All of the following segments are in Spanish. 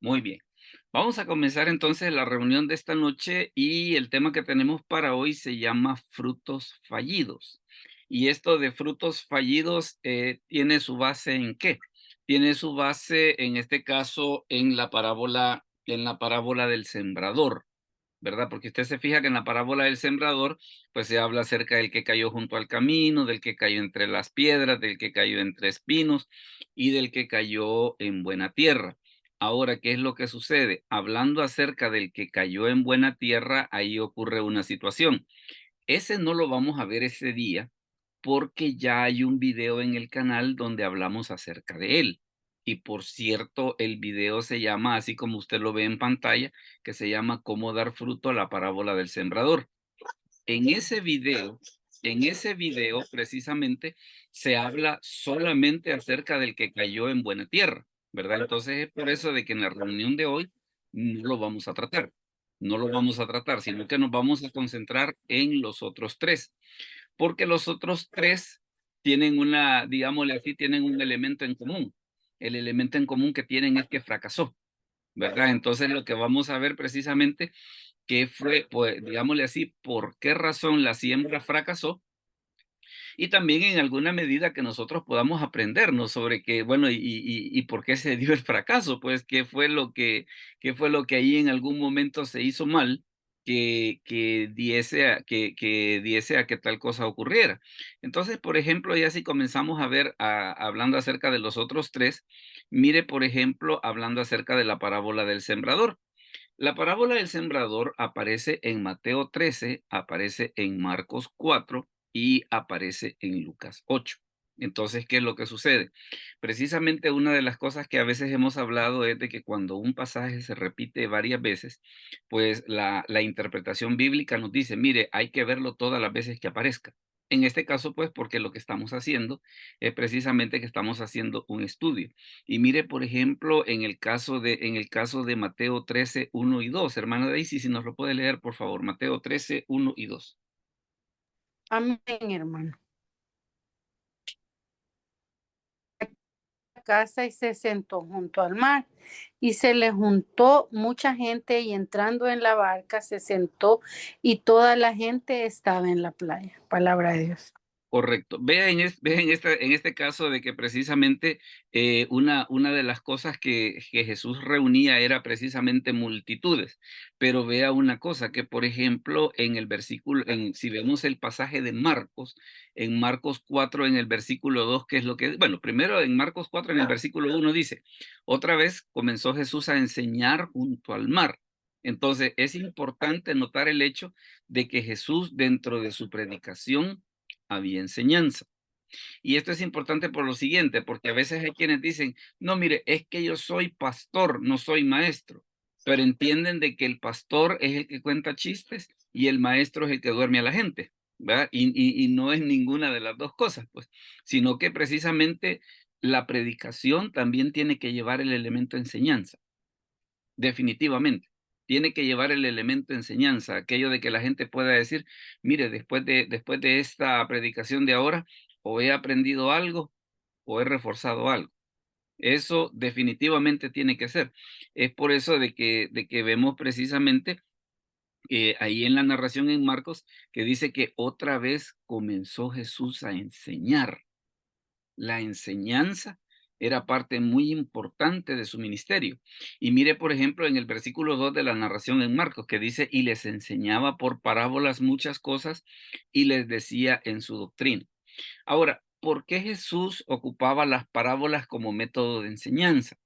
Muy bien. Vamos a comenzar entonces la reunión de esta noche y el tema que tenemos para hoy se llama frutos fallidos. Y esto de frutos fallidos tiene su base en qué? Tiene su base en este caso en la parábola del sembrador. ¿Verdad? Porque usted se fija que en la parábola del sembrador, pues se habla acerca del que cayó junto al camino, del que cayó entre las piedras, del que cayó entre espinos y del que cayó en buena tierra. Ahora, ¿qué es lo que sucede? Hablando acerca del que cayó en buena tierra, ahí ocurre una situación. Ese no lo vamos a ver ese día porque ya hay un video en el canal donde hablamos acerca de él. Y por cierto, el video se llama, así como usted lo ve en pantalla, que se llama Cómo dar fruto a la parábola del sembrador. En ese video, en ese video precisamente se habla solamente acerca del que cayó en buena tierra, ¿verdad? Entonces es por eso de que en la reunión de hoy no lo vamos a tratar, no lo vamos a tratar, sino que nos vamos a concentrar en los otros tres, porque los otros tres tienen una, digámosle así, tienen un elemento en común. El elemento en común que tienen es que fracasó, ¿verdad? Entonces lo que vamos a ver precisamente que fue, pues, digámosle así, por qué razón la siembra fracasó y también en alguna medida que nosotros podamos aprendernos sobre que, bueno, y por qué se dio el fracaso, pues, qué fue lo que ahí en algún momento se hizo mal que diese a que tal cosa ocurriera. Entonces, por ejemplo, ya si comenzamos a ver, hablando acerca de los otros tres, mire, por ejemplo, hablando acerca de la parábola del sembrador. La parábola del sembrador aparece en Mateo 13, aparece en Marcos 4 y aparece en Lucas 8. Entonces, ¿qué es lo que sucede? Precisamente una de las cosas que a veces hemos hablado es de que cuando un pasaje se repite varias veces, pues la interpretación bíblica nos dice, mire, hay que verlo todas las veces que aparezca. En este caso, pues, porque lo que estamos haciendo es precisamente que estamos haciendo un estudio. Y mire, por ejemplo, en el caso de Mateo 13, 1 y 2, hermana Daisy, si nos lo puede leer, por favor, Mateo 13, 1 y 2. Amén, hermano. Casa y se sentó junto al mar y se le juntó mucha gente y entrando en la barca se sentó y toda la gente estaba en la playa. Palabra de Dios. Correcto. Vea en este caso de que precisamente una de las cosas que Jesús reunía era precisamente multitudes. Pero vea una cosa, que por ejemplo en el versículo, si vemos el pasaje de Marcos, en Marcos 4 en el versículo 2, ¿qué es lo que? Bueno, primero en Marcos 4 en el versículo 1 dice, otra vez comenzó Jesús a enseñar junto al mar. Entonces es importante notar el hecho de que Jesús dentro de su predicación había enseñanza. Y esto es importante por lo siguiente, porque a veces hay quienes dicen, no, mire, es que yo soy pastor, no soy maestro, pero entienden de que el pastor es el que cuenta chistes y el maestro es el que duerme a la gente, ¿verdad? Y no es ninguna de las dos cosas, pues, sino que precisamente la predicación también tiene que llevar el elemento enseñanza. Definitivamente. Tiene que llevar el elemento enseñanza, aquello de que la gente pueda decir, mire, después de esta predicación de ahora, o he aprendido algo o he reforzado algo. Eso definitivamente tiene que ser. Es por eso de que vemos precisamente ahí en la narración en Marcos que dice que otra vez comenzó Jesús a enseñar. La enseñanza era parte muy importante de su ministerio. Y mire, por ejemplo, en el versículo 2 de la narración en Marcos, que dice, y les enseñaba por parábolas muchas cosas y les decía en su doctrina. Ahora, ¿por qué Jesús ocupaba las parábolas como método de enseñanza?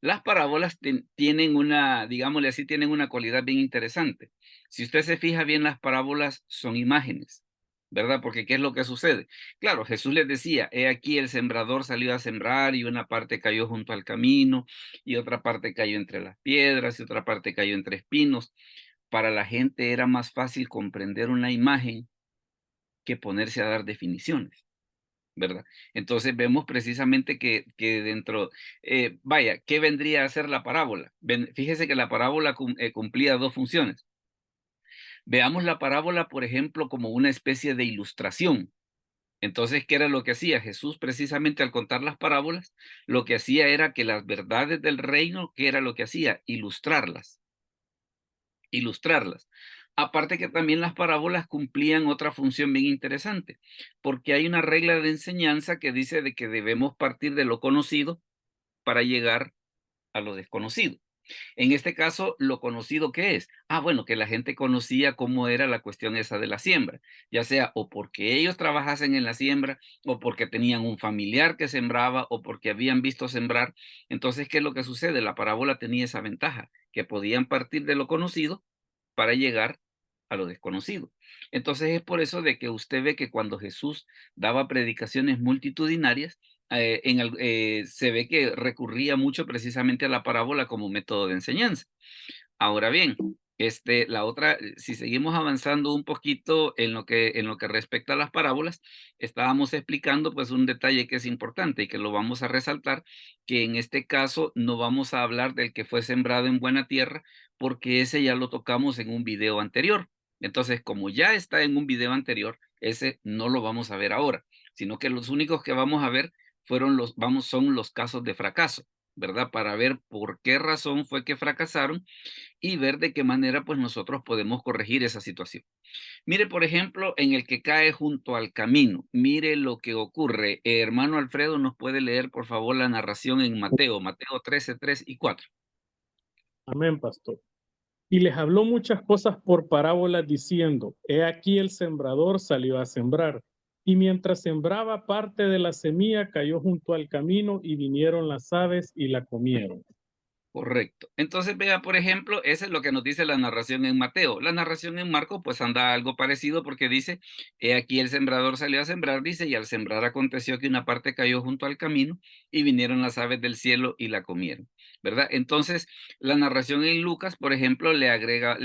Las parábolas tienen una, digámosle así, tienen una cualidad bien interesante. Si usted se fija bien, las parábolas son imágenes, ¿verdad? Porque ¿qué es lo que sucede? Claro, Jesús les decía, he aquí el sembrador salió a sembrar y una parte cayó junto al camino y otra parte cayó entre las piedras y otra parte cayó entre espinos. Para la gente era más fácil comprender una imagen que ponerse a dar definiciones. ¿Verdad? Entonces vemos precisamente que dentro, vaya, ¿qué vendría a ser la parábola? Fíjese que la parábola cumplía dos funciones. Veamos la parábola, por ejemplo, como una especie de ilustración. Entonces, ¿qué era lo que hacía? Jesús precisamente al contar las parábolas, lo que hacía era que las verdades del reino, ¿qué era lo que hacía? Ilustrarlas. Aparte que también las parábolas cumplían otra función bien interesante, porque hay una regla de enseñanza que dice de que debemos partir de lo conocido para llegar a lo desconocido. En este caso, ¿lo conocido qué es? Bueno, que la gente conocía cómo era la cuestión esa de la siembra, ya sea o porque ellos trabajasen en la siembra, o porque tenían un familiar que sembraba, o porque habían visto sembrar. Entonces, ¿qué es lo que sucede? La parábola tenía esa ventaja, que podían partir de lo conocido para llegar a lo desconocido. Entonces es por eso de que usted ve que cuando Jesús daba predicaciones multitudinarias, se ve que recurría mucho precisamente a la parábola como método de enseñanza. Ahora bien, la otra, si seguimos avanzando un poquito en lo que respecta a las parábolas, estábamos explicando pues un detalle que es importante y que lo vamos a resaltar, que en este caso no vamos a hablar del que fue sembrado en buena tierra, porque ese ya lo tocamos en un video anterior. Entonces, como ya está en un video anterior, ese no lo vamos a ver ahora, sino que los únicos que vamos a ver son los casos de fracaso, ¿verdad? Para ver por qué razón fue que fracasaron y ver de qué manera pues nosotros podemos corregir esa situación. Mire, por ejemplo, en el que cae junto al camino, mire lo que ocurre. Hermano Alfredo, ¿nos puede leer por favor la narración en Mateo 13, 3 y 4? Amén, pastor. Y les habló muchas cosas por parábolas diciendo, he aquí el sembrador salió a sembrar. Y mientras sembraba, parte de la semilla cayó junto al camino y vinieron las aves y la comieron. Correcto. Entonces, vea, por ejemplo, eso es lo que nos dice la narración en Mateo. La narración en Marcos, pues anda algo parecido porque dice, he aquí el sembrador salió a sembrar, dice, y al sembrar aconteció que una parte cayó junto al camino y vinieron las aves del cielo y la comieron, ¿verdad? Entonces, la narración en Lucas, por ejemplo, le agrega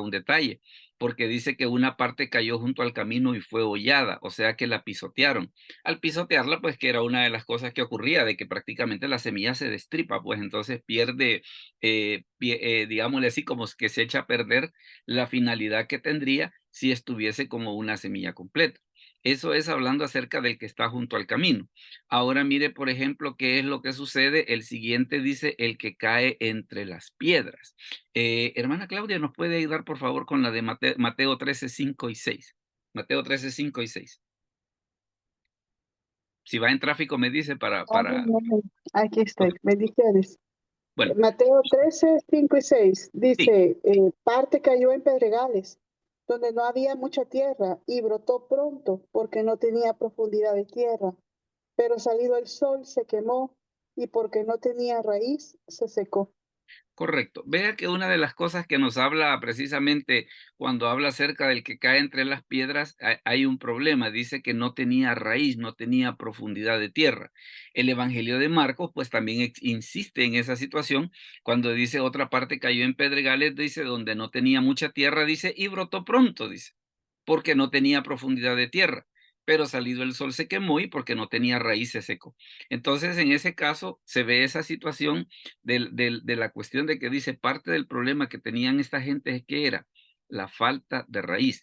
un detalle, porque dice que una parte cayó junto al camino y fue hollada, o sea que la pisotearon. Al pisotearla, pues que era una de las cosas que ocurría, de que prácticamente la semilla se destripa, pues entonces pierde, digámosle así, como que se echa a perder la finalidad que tendría si estuviese como una semilla completa. Eso es hablando acerca del que está junto al camino. Ahora mire, por ejemplo, qué es lo que sucede. El siguiente dice, el que cae entre las piedras. Hermana Claudia, ¿nos puede ayudar, por favor, con la de Mateo 13, 5 y 6? Mateo 13, 5 y 6. Si va en tráfico, me dice Amén, amén. Aquí estoy. Bendiciones. bueno, Mateo 13, 5 y 6 sí, dice, parte cayó en pedregales, donde no había mucha tierra, y brotó pronto, porque no tenía profundidad de tierra. Pero salido el sol se quemó, y porque no tenía raíz, se secó. correcto. Vea que una de las cosas que nos habla precisamente cuando habla acerca del que cae entre las piedras, hay un problema. Dice que no tenía raíz, no tenía profundidad de tierra. El Evangelio de Marcos, pues también insiste en esa situación. Cuando dice otra parte cayó en pedregales, dice donde no tenía mucha tierra, dice, y brotó pronto, dice, porque no tenía profundidad de tierra. Pero salido el sol se quemó y porque no tenía raíz se secó. Entonces, en ese caso, se ve esa situación de la cuestión de que dice parte del problema que tenían esta gente es que era la falta de raíz.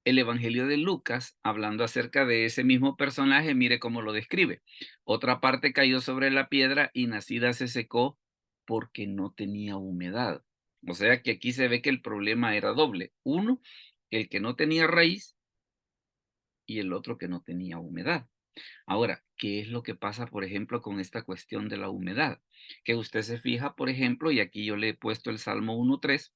El Evangelio de Lucas, hablando acerca de ese mismo personaje, mire cómo lo describe. Otra parte cayó sobre la piedra y nacida se secó porque no tenía humedad. O sea que aquí se ve que el problema era doble. Uno, el que no tenía raíz y el otro que no tenía humedad. Ahora, ¿qué es lo que pasa, por ejemplo, con esta cuestión de la humedad? Que usted se fija, por ejemplo, y aquí yo le he puesto el Salmo 1:3,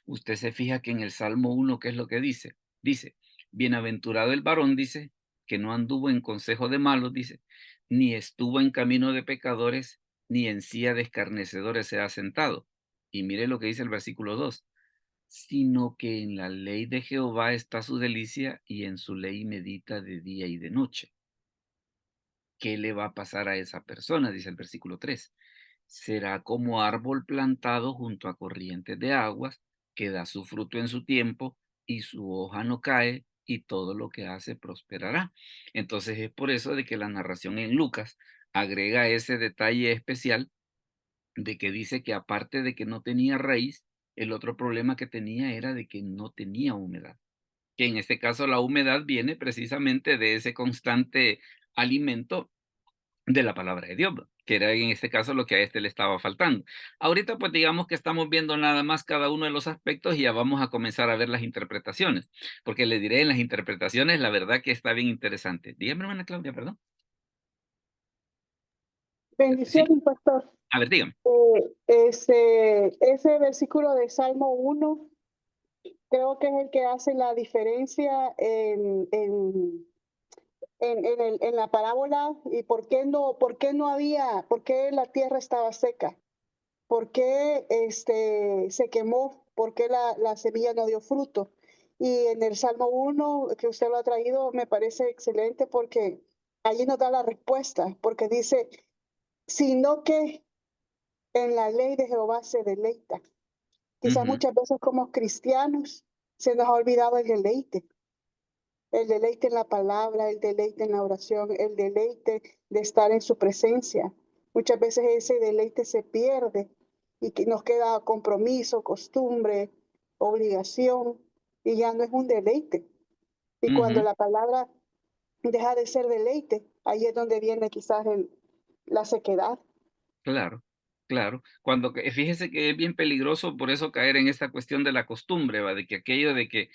usted se fija que en el Salmo 1, ¿qué es lo que dice? Dice, bienaventurado el varón, dice, que no anduvo en consejo de malos, dice, ni estuvo en camino de pecadores, ni en silla de escarnecedores se ha sentado. Y mire lo que dice el versículo 2, sino que en la ley de Jehová está su delicia y en su ley medita de día y de noche. ¿Qué le va a pasar a esa persona? Dice el versículo 3. Será como árbol plantado junto a corrientes de aguas, que da su fruto en su tiempo y su hoja no cae y todo lo que hace prosperará. Entonces es por eso de que la narración en Lucas agrega ese detalle especial de que dice que aparte de que no tenía raíz, el otro problema que tenía era de que no tenía humedad. que en este caso la humedad viene precisamente de ese constante alimento de la palabra de Dios, ¿va? Que era en este caso lo que a este le estaba faltando. Ahorita pues digamos que estamos viendo nada más cada uno de los aspectos y ya vamos a comenzar a ver las interpretaciones, porque le diré en las interpretaciones la verdad que está bien interesante. Dígame, hermana Claudia, perdón. Sí, Bendiciones, pastor. a ver, dígame. Ese versículo de Salmo 1 creo que es el que hace la diferencia en la parábola y por qué no había, por qué la tierra estaba seca, por qué se quemó, por qué la semilla no dio fruto. Y en el Salmo 1 que usted lo ha traído me parece excelente porque allí nos da la respuesta, porque dice, sino que en la ley de Jehová se deleita. Quizás Ujú, muchas veces como cristianos se nos ha olvidado el deleite en la palabra, el deleite en la oración, el deleite de estar en su presencia. Muchas veces ese deleite se pierde y que nos queda compromiso, costumbre, obligación y ya no es un deleite. Y cuando ujú. la palabra deja de ser deleite, ahí es donde viene quizás la sequedad. Claro, claro. Fíjese que es bien peligroso por eso caer en esta cuestión de la costumbre, ¿va? De que aquello de que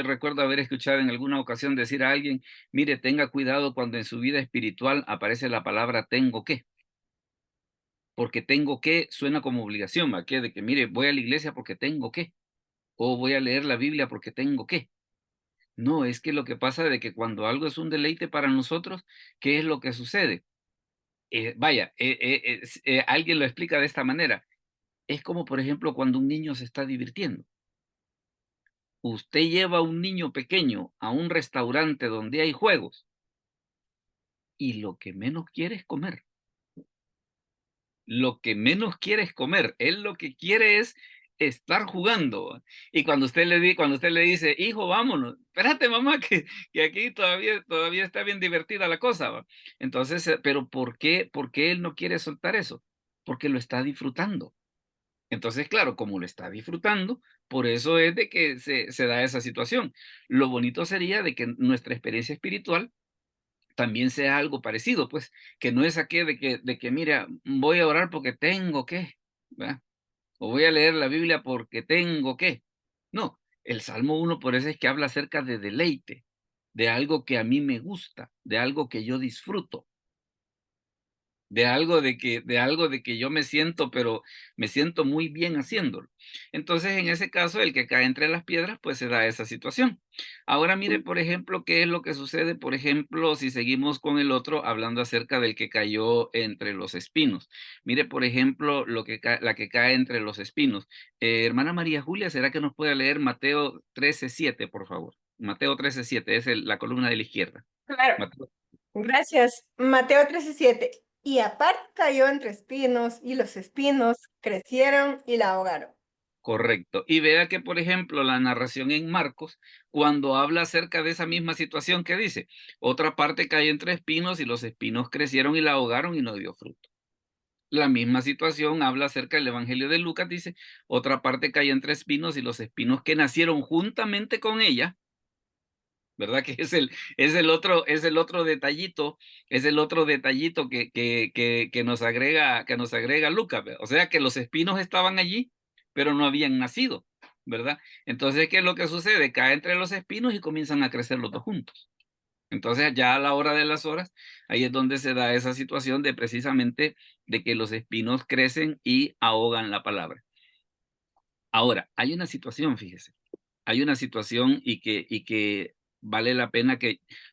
recuerdo haber escuchado en alguna ocasión decir a alguien, mire, tenga cuidado cuando en su vida espiritual aparece la palabra tengo que, porque tengo que suena como obligación, ¿va? Que de que mire, voy a la iglesia porque tengo que, o voy a leer la Biblia porque tengo que. No, es que lo que pasa de que cuando algo es un deleite para nosotros, ¿qué es lo que sucede? Alguien lo explica de esta manera. Es como, por ejemplo, cuando un niño se está divirtiendo. Usted lleva a un niño pequeño a un restaurante donde hay juegos y lo que menos quiere es comer. Lo que menos quiere es comer. Él lo que quiere es estar jugando. Y cuando usted le dice, hijo, vámonos, espérate, mamá, que aquí todavía está bien divertida la cosa, ¿va? Entonces, pero ¿por qué él no quiere soltar eso? Porque lo está disfrutando. Entonces, claro, como lo está disfrutando, por eso es de que se da esa situación. Lo bonito sería de que nuestra experiencia espiritual también sea algo parecido, pues, que no es aquello de que mira, voy a orar porque tengo que, ¿verdad? O voy a leer la Biblia porque tengo que. No, el Salmo 1 por eso es que habla acerca de deleite, de algo que a mí me gusta, de algo que yo disfruto. De algo de que yo me siento, pero me siento muy bien haciéndolo. Entonces, en ese caso, el que cae entre las piedras, pues se da esa situación. Ahora mire, por ejemplo, qué es lo que sucede, por ejemplo, si seguimos con el otro, hablando acerca del que cayó entre los espinos. Mire, por ejemplo, la que cae entre los espinos. Hermana María Julia, ¿será que nos puede leer Mateo 13:7, por favor? Mateo 13:7, es la columna de la izquierda. Claro, Mateo. gracias. Mateo 13:7. Y aparte cayó entre espinos, y los espinos crecieron y la ahogaron. Correcto. Y vea que, por ejemplo, la narración en Marcos, cuando habla acerca de esa misma situación que dice, otra parte cayó entre espinos y los espinos crecieron y la ahogaron y no dio fruto. La misma situación habla acerca del Evangelio de Lucas, dice, otra parte cayó entre espinos y los espinos que nacieron juntamente con ella, ¿verdad? Que es el otro detallito, que nos agrega Lucas, ¿verdad? O sea que los espinos estaban allí, pero no habían nacido, ¿verdad? Entonces, ¿qué es lo que sucede? Cae entre los espinos y comienzan a crecer los dos juntos. Entonces, ya a la hora de las horas, ahí es donde se da esa situación de precisamente de que los espinos crecen y ahogan la palabra. Ahora, hay una situación, fíjese. Hay una situación y que vale la pena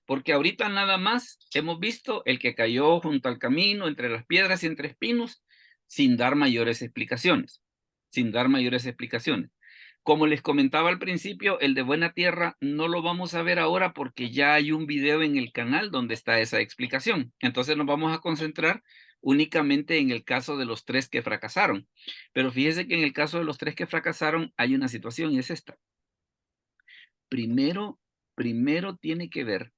porque ahorita nada más hemos visto el que cayó junto al camino, entre las piedras y entre espinos, sin dar mayores explicaciones, sin dar mayores explicaciones. Como les comentaba al principio, el de buena tierra no lo vamos a ver ahora porque ya hay un video en el canal donde está esa explicación. Entonces nos vamos a concentrar únicamente en el caso de los tres que fracasaron. Pero fíjese que en el caso de los tres que fracasaron hay una situación y es esta. Primero, primero tiene que ver,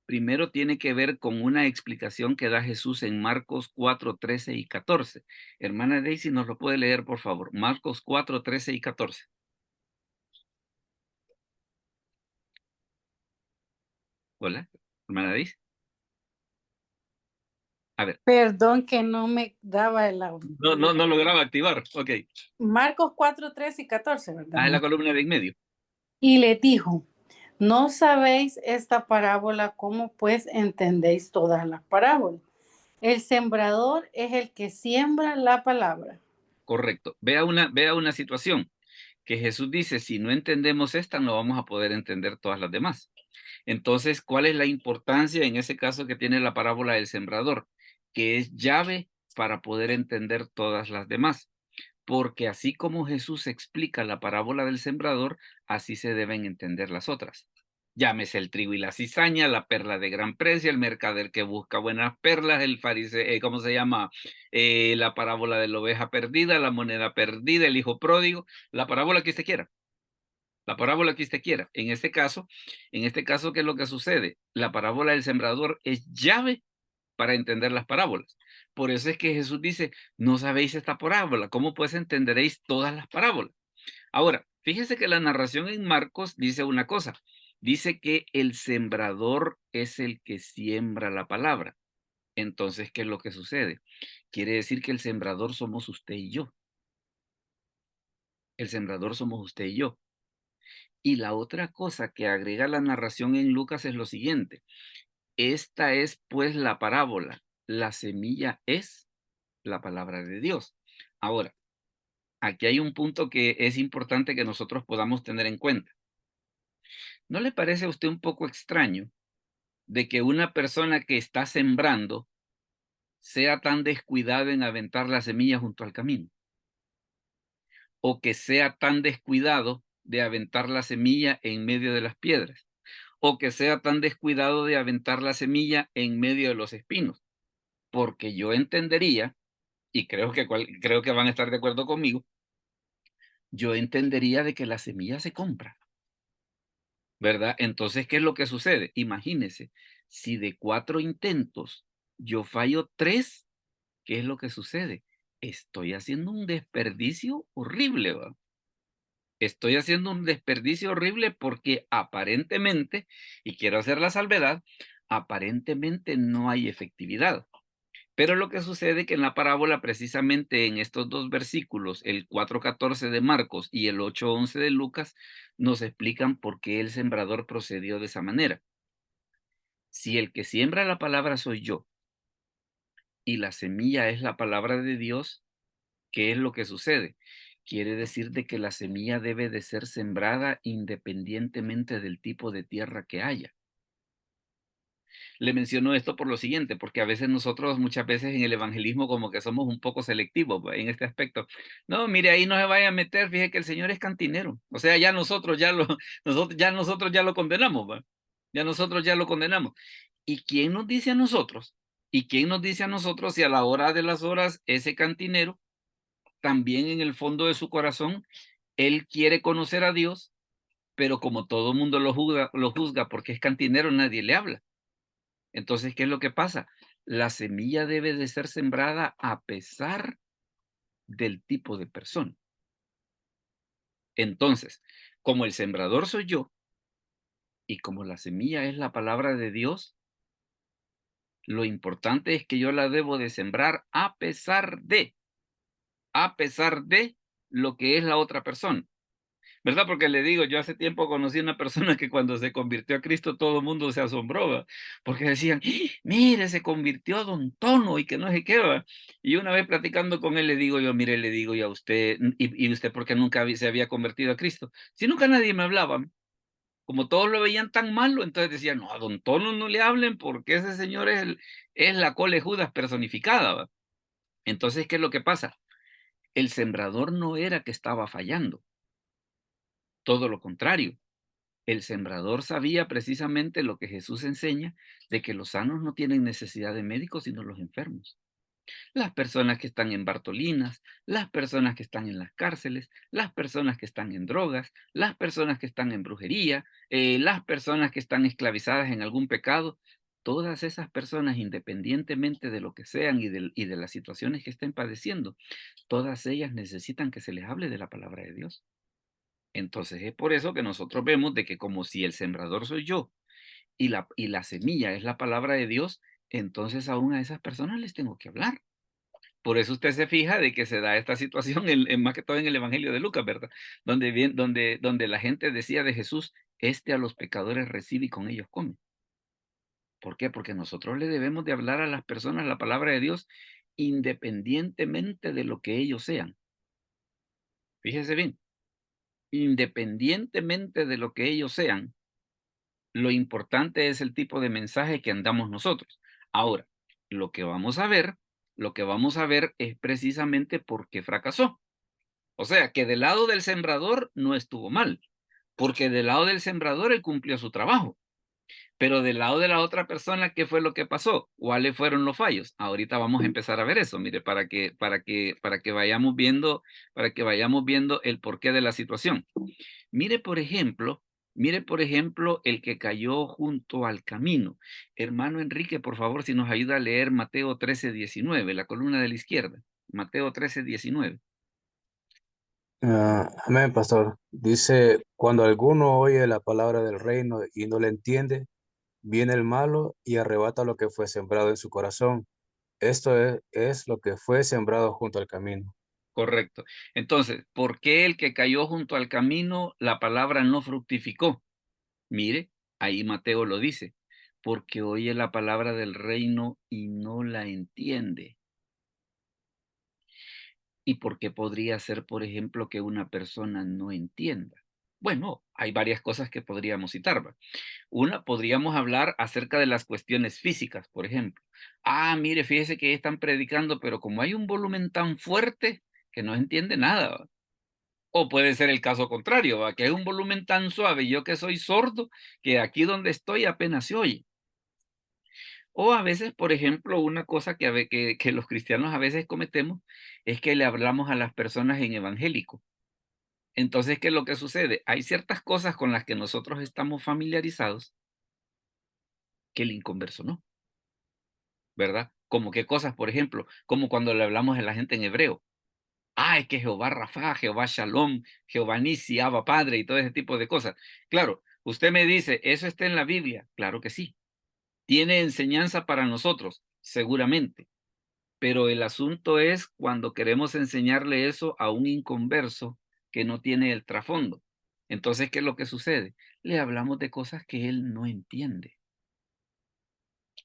primero tiene que ver con una explicación que da Jesús en Marcos 4:13 y 14. Hermana Daisy, ¿nos lo puede leer, por favor? Marcos 4:13 y 14. Hola, hermana Dice. A ver, Perdón que no me daba el audio. no lograba activar. Ok. Marcos 4, 13 y 14, ¿verdad? Es la columna de en medio. Y le dijo, no sabéis esta parábola, ¿cómo pues entendéis todas las parábolas? El sembrador es el que siembra la palabra. Correcto. Vea una situación que Jesús dice, si no entendemos esta, no vamos a poder entender todas las demás. Entonces, ¿cuál es la importancia en ese caso que tiene la parábola del sembrador? Que es llave para poder entender todas las demás. Porque así como Jesús explica la parábola del sembrador, así se deben entender las otras. Llámese el trigo y la cizaña, la perla de gran precio, el mercader que busca buenas perlas, el fariseo, ¿cómo se llama? La parábola de la oveja perdida, la moneda perdida, el hijo pródigo, la parábola que usted quiera. La parábola que usted quiera. En este caso, ¿qué es lo que sucede? La parábola del sembrador es llave para entender las parábolas. Por eso es que Jesús dice, no sabéis esta parábola, ¿cómo pues entenderéis todas las parábolas? Ahora, fíjese que la narración en Marcos dice una cosa, dice que el sembrador es el que siembra la palabra. Entonces, ¿qué es lo que sucede? Quiere decir que el sembrador somos usted y yo. El sembrador somos usted y yo. Y la otra cosa que agrega la narración en Lucas es lo siguiente. Esta es pues la parábola. La semilla es la palabra de Dios. Ahora, aquí hay un punto que es importante que nosotros podamos tener en cuenta. ¿No le parece a usted un poco extraño de que una persona que está sembrando sea tan descuidada en aventar la semilla junto al camino? O que sea tan descuidado de aventar la semilla en medio de las piedras. O que sea tan descuidado de aventar la semilla en medio de los espinos. Porque yo entendería, y creo que van a estar de acuerdo conmigo, yo entendería de que la semilla se compra, ¿verdad? Entonces, ¿qué es lo que sucede? Imagínese, si de 4 intentos yo fallo 3, ¿qué es lo que sucede? Estoy haciendo un desperdicio horrible, ¿va? Estoy haciendo un desperdicio horrible porque aparentemente, y quiero hacer la salvedad, aparentemente no hay efectividad. Pero lo que sucede que en la parábola, precisamente en estos 2 versículos, el 4:14 de Marcos y el 8:11 de Lucas, nos explican por qué el sembrador procedió de esa manera. Si el que siembra la palabra soy yo y la semilla es la palabra de Dios, ¿qué es lo que sucede? Quiere decir de que la semilla debe de ser sembrada independientemente del tipo de tierra que haya. Le menciono esto por lo siguiente, porque a veces nosotros, muchas veces en el evangelismo, como que somos un poco selectivos pues, en este aspecto. No, mire, ahí no se vaya a meter, fíjese que el Señor es cantinero. O sea, ya nosotros ya lo condenamos, ¿va? Ya nosotros ya lo condenamos. ¿Y quién nos dice a nosotros? ¿Y quién nos dice a nosotros si a la hora de las horas ese cantinero también en el fondo de su corazón, él quiere conocer a Dios, pero como todo mundo lo juzga porque es cantinero, nadie le habla? Entonces, ¿qué es lo que pasa? La semilla debe de ser sembrada a pesar del tipo de persona. Entonces, como el sembrador soy yo y como la semilla es la palabra de Dios, lo importante es que yo la debo de sembrar a pesar de lo que es la otra persona. ¿Verdad? Porque le digo, yo hace tiempo conocí una persona que cuando se convirtió a Cristo todo el mundo se asombró, ¿va? Porque decían, mire, se convirtió a Don Tono y que no sé qué, ¿va? Y una vez platicando con él le digo yo, mire, le digo, y a usted, y usted por qué nunca se había convertido a Cristo? Si nunca nadie me hablaba, como todos lo veían tan malo, entonces decían, no, a Don Tono no le hablen porque ese señor es la cole Judas personificada, ¿va? Entonces, ¿qué es lo que pasa? El sembrador no era que estaba fallando, todo lo contrario. El sembrador sabía precisamente lo que Jesús enseña, de que los sanos no tienen necesidad de médicos, sino los enfermos. Las personas que están en Bartolinas, las personas que están en las cárceles, las personas que están en drogas, las personas que están en brujería, las personas que están esclavizadas en algún pecado, todas esas personas, independientemente de lo que sean y de las situaciones que estén padeciendo, todas ellas necesitan que se les hable de la palabra de Dios. Entonces es por eso que nosotros vemos de que como si el sembrador soy yo y la semilla es la palabra de Dios, entonces aún a esas personas les tengo que hablar. Por eso usted se fija de que se da esta situación más que todo en el Evangelio de Lucas, ¿verdad? Donde la gente decía de Jesús, a los pecadores recibe y con ellos come. ¿Por qué? Porque nosotros le debemos de hablar a las personas la palabra de Dios independientemente de lo que ellos sean. Fíjese bien, independientemente de lo que ellos sean, lo importante es el tipo de mensaje que andamos nosotros. Ahora, lo que vamos a ver, lo que vamos a ver es precisamente por qué fracasó. O sea, que del lado del sembrador no estuvo mal, porque del lado del sembrador él cumplió su trabajo. Pero del lado de la otra persona, ¿qué fue lo que pasó? ¿Cuáles fueron los fallos? Ahorita vamos a empezar a ver eso, mire, para que vayamos viendo el porqué de la situación. Mire, mire, por ejemplo, el que cayó junto al camino. Hermano Enrique, por favor, si nos ayuda a leer Mateo 13:19, la columna de la izquierda. Mateo 13:19. Amén, pastor. Dice, cuando alguno oye la palabra del reino y no la entiende, viene el malo y arrebata lo que fue sembrado en su corazón. Esto es lo que fue sembrado junto al camino. Correcto. Entonces, ¿por qué el que cayó junto al camino, la palabra no fructificó? Mire, ahí Mateo lo dice, porque oye la palabra del reino y no la entiende. ¿Y por qué podría ser, por ejemplo, que una persona no entienda? Bueno, hay varias cosas que podríamos citar, ¿va? Una, podríamos hablar acerca de las cuestiones físicas, por ejemplo. Ah, mire, fíjese que están predicando, pero como hay un volumen tan fuerte que no entiende nada, ¿va? O puede ser el caso contrario, ¿va? Que hay un volumen tan suave, yo que soy sordo, que aquí donde estoy apenas se oye. O a veces, por ejemplo, una cosa que los cristianos a veces cometemos es que le hablamos a las personas en evangélico. Entonces, ¿qué es lo que sucede? Hay ciertas cosas con las que nosotros estamos familiarizados que el inconverso no, ¿verdad? Como qué cosas, por ejemplo, como cuando le hablamos a la gente en hebreo. Ah, es que Jehová Rafa, Jehová Shalom, Jehová Nisi, Abba Padre y todo ese tipo de cosas. Claro, usted me dice, ¿eso está en la Biblia? Claro que sí. ¿Tiene enseñanza para nosotros? Seguramente. Pero el asunto es cuando queremos enseñarle eso a un inconverso que no tiene el trasfondo. Entonces, ¿qué es lo que sucede? Le hablamos de cosas que él no entiende.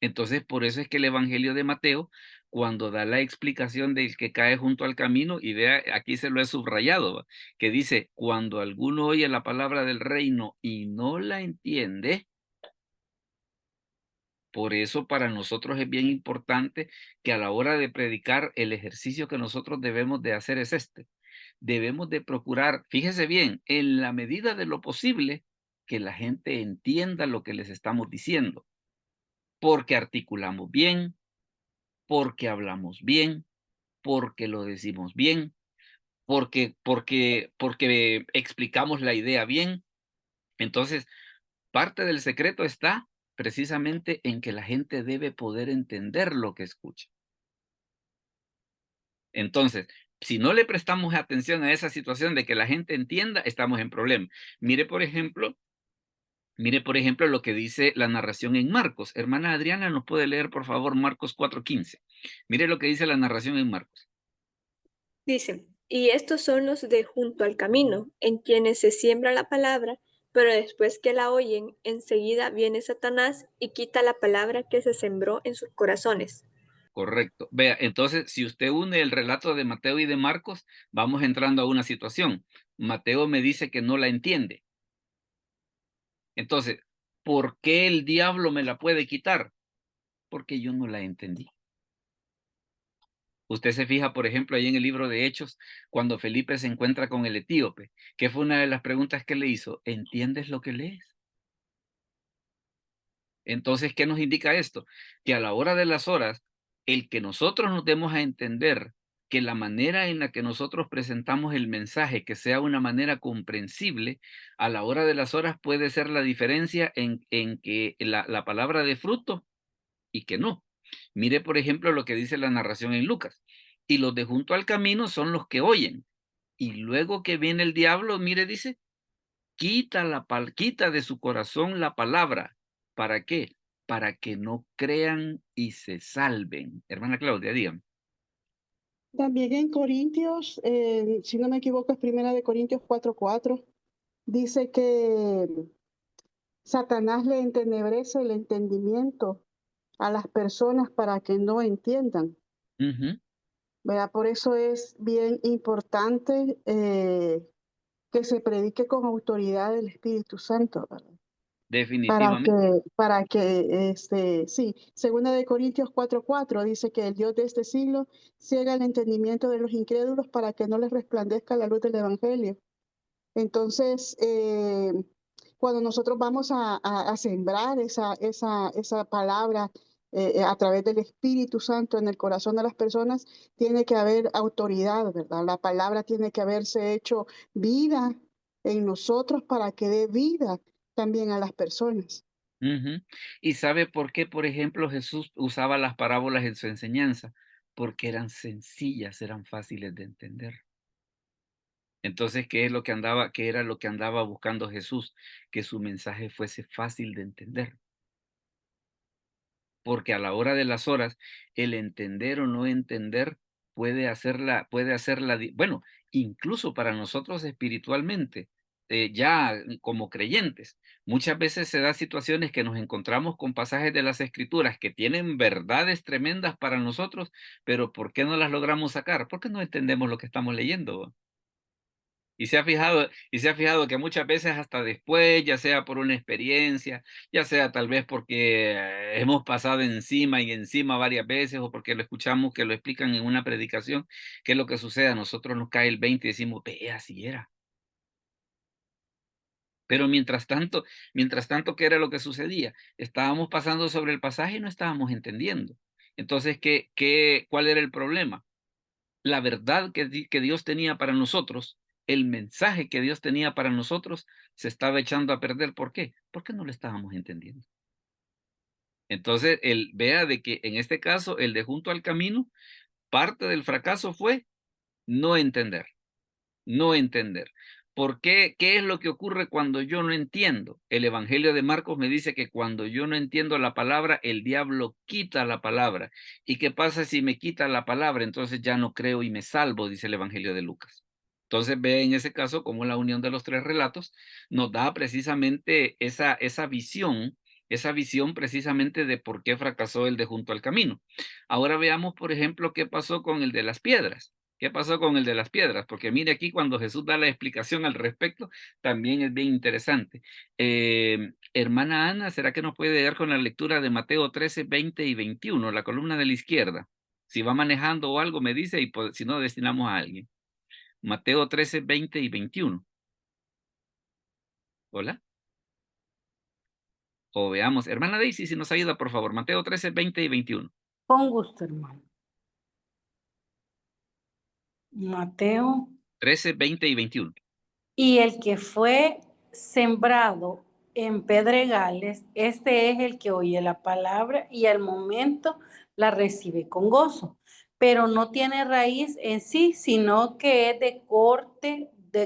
Entonces, por eso es que el Evangelio de Mateo, cuando da la explicación del que cae junto al camino, y vea, aquí se lo he subrayado, ¿va? Que dice, cuando alguno oye la palabra del reino y no la entiende, por eso para nosotros es bien importante que a la hora de predicar, el ejercicio que nosotros debemos de hacer es este. Debemos de procurar, fíjese bien, en la medida de lo posible, que la gente entienda lo que les estamos diciendo, porque articulamos bien, porque hablamos bien, porque lo decimos bien, porque explicamos la idea bien. Entonces, parte del secreto está precisamente en que la gente debe poder entender lo que escucha. Entonces, si no le prestamos atención a esa situación de que la gente entienda, estamos en problema. Mire, por ejemplo, lo que dice la narración en Marcos. Hermana Adriana, ¿nos puede leer, por favor, Marcos 4:15? Mire lo que dice la narración en Marcos. Dice, y estos son los de junto al camino, en quienes se siembra la palabra, pero después que la oyen, enseguida viene Satanás y quita la palabra que se sembró en sus corazones. Correcto. Vea, entonces, si usted une el relato de Mateo y de Marcos, vamos entrando a una situación. Mateo me dice que no la entiende. Entonces, ¿por qué el diablo me la puede quitar? Porque yo no la entendí. Usted se fija, por ejemplo, ahí en el libro de Hechos, cuando Felipe se encuentra con el etíope, que fue una de las preguntas que le hizo, ¿entiendes lo que lees? Entonces, ¿qué nos indica esto? Que a la hora de las horas, el que nosotros nos demos a entender que la manera en la que nosotros presentamos el mensaje, que sea una manera comprensible, a la hora de las horas puede ser la diferencia en que la palabra de fruto y que no. Mire, por ejemplo, lo que dice la narración en Lucas. Y los de junto al camino son los que oyen. Y luego que viene el diablo, mire, dice, quita de su corazón la palabra ¿Para qué? Para que no crean y se salven. Hermana Claudia, dígame. También en Corintios, si no me equivoco, es Primera de Corintios 4:4, dice que Satanás le entenebrece el entendimiento a las personas para que no entiendan. Ujú, ¿Verdad? Por eso es bien importante que se predique con autoridad del Espíritu Santo, ¿verdad? definitivamente. Para que, sí, Segunda de Corintios 4:4 dice que el Dios de este siglo ciega el entendimiento de los incrédulos para que no les resplandezca la luz del Evangelio. Entonces, cuando nosotros vamos a sembrar esa palabra a través del Espíritu Santo en el corazón de las personas, tiene que haber autoridad, ¿verdad? La palabra tiene que haberse hecho vida en nosotros para que dé vida también a las personas. Ujú. ¿Y sabe por qué, por ejemplo, Jesús usaba las parábolas en su enseñanza? Porque eran sencillas, eran fáciles de entender. Entonces, qué era lo que andaba buscando Jesús? Que su mensaje fuese fácil de entender. Porque a la hora de las horas, el entender o no entender bueno, incluso para nosotros espiritualmente, ya como creyentes, muchas veces se da situaciones que nos encontramos con pasajes de las Escrituras que tienen verdades tremendas para nosotros, pero ¿por qué no las logramos sacar? Porque no entendemos lo que estamos leyendo. Y se ha fijado que muchas veces hasta después, ya sea por una experiencia, ya sea tal vez porque hemos pasado encima y encima varias veces, o porque lo escuchamos que lo explican en una predicación, qué es lo que sucede, a nosotros nos cae el 20 y decimos: "Ve, así era". Pero mientras tanto, ¿qué era lo que sucedía? Estábamos pasando sobre el pasaje y no estábamos entendiendo. Entonces, ¿cuál era el problema? La verdad que Dios tenía para nosotros, el mensaje que Dios tenía para nosotros, se estaba echando a perder. ¿Por qué? Porque no lo estábamos entendiendo. Entonces, vea de que en este caso, el de junto al camino, parte del fracaso fue no entender. No entender. ¿Por qué? ¿Qué es lo que ocurre cuando yo no entiendo? El Evangelio de Marcos me dice que cuando yo no entiendo la palabra, el diablo quita la palabra. ¿Y qué pasa si me quita la palabra? Entonces ya no creo y me salvo, dice el Evangelio de Lucas. Entonces ve en ese caso cómo la unión de los tres relatos nos da precisamente esa visión precisamente de por qué fracasó el de junto al camino. Ahora veamos, por ejemplo, qué pasó con el de las piedras. ¿Qué pasó con el de las piedras? Porque mire aquí cuando Jesús da la explicación al respecto, también es bien interesante. Hermana Ana, ¿será que nos puede dar con la lectura de Mateo 13, 20 y 21, la columna de la izquierda? Si va manejando o algo, me dice, y pues, si no, destinamos a alguien. Mateo 13, 20 y 21. Hola. O veamos. Hermana Daisy, si nos ayuda, por favor. Mateo 13, 20 y 21. Con gusto, hermano. Mateo. 13, 20 y 21. Y el que fue sembrado en pedregales, este es el que oye la palabra y al momento la recibe con gozo, pero no tiene raíz en sí, sino que es de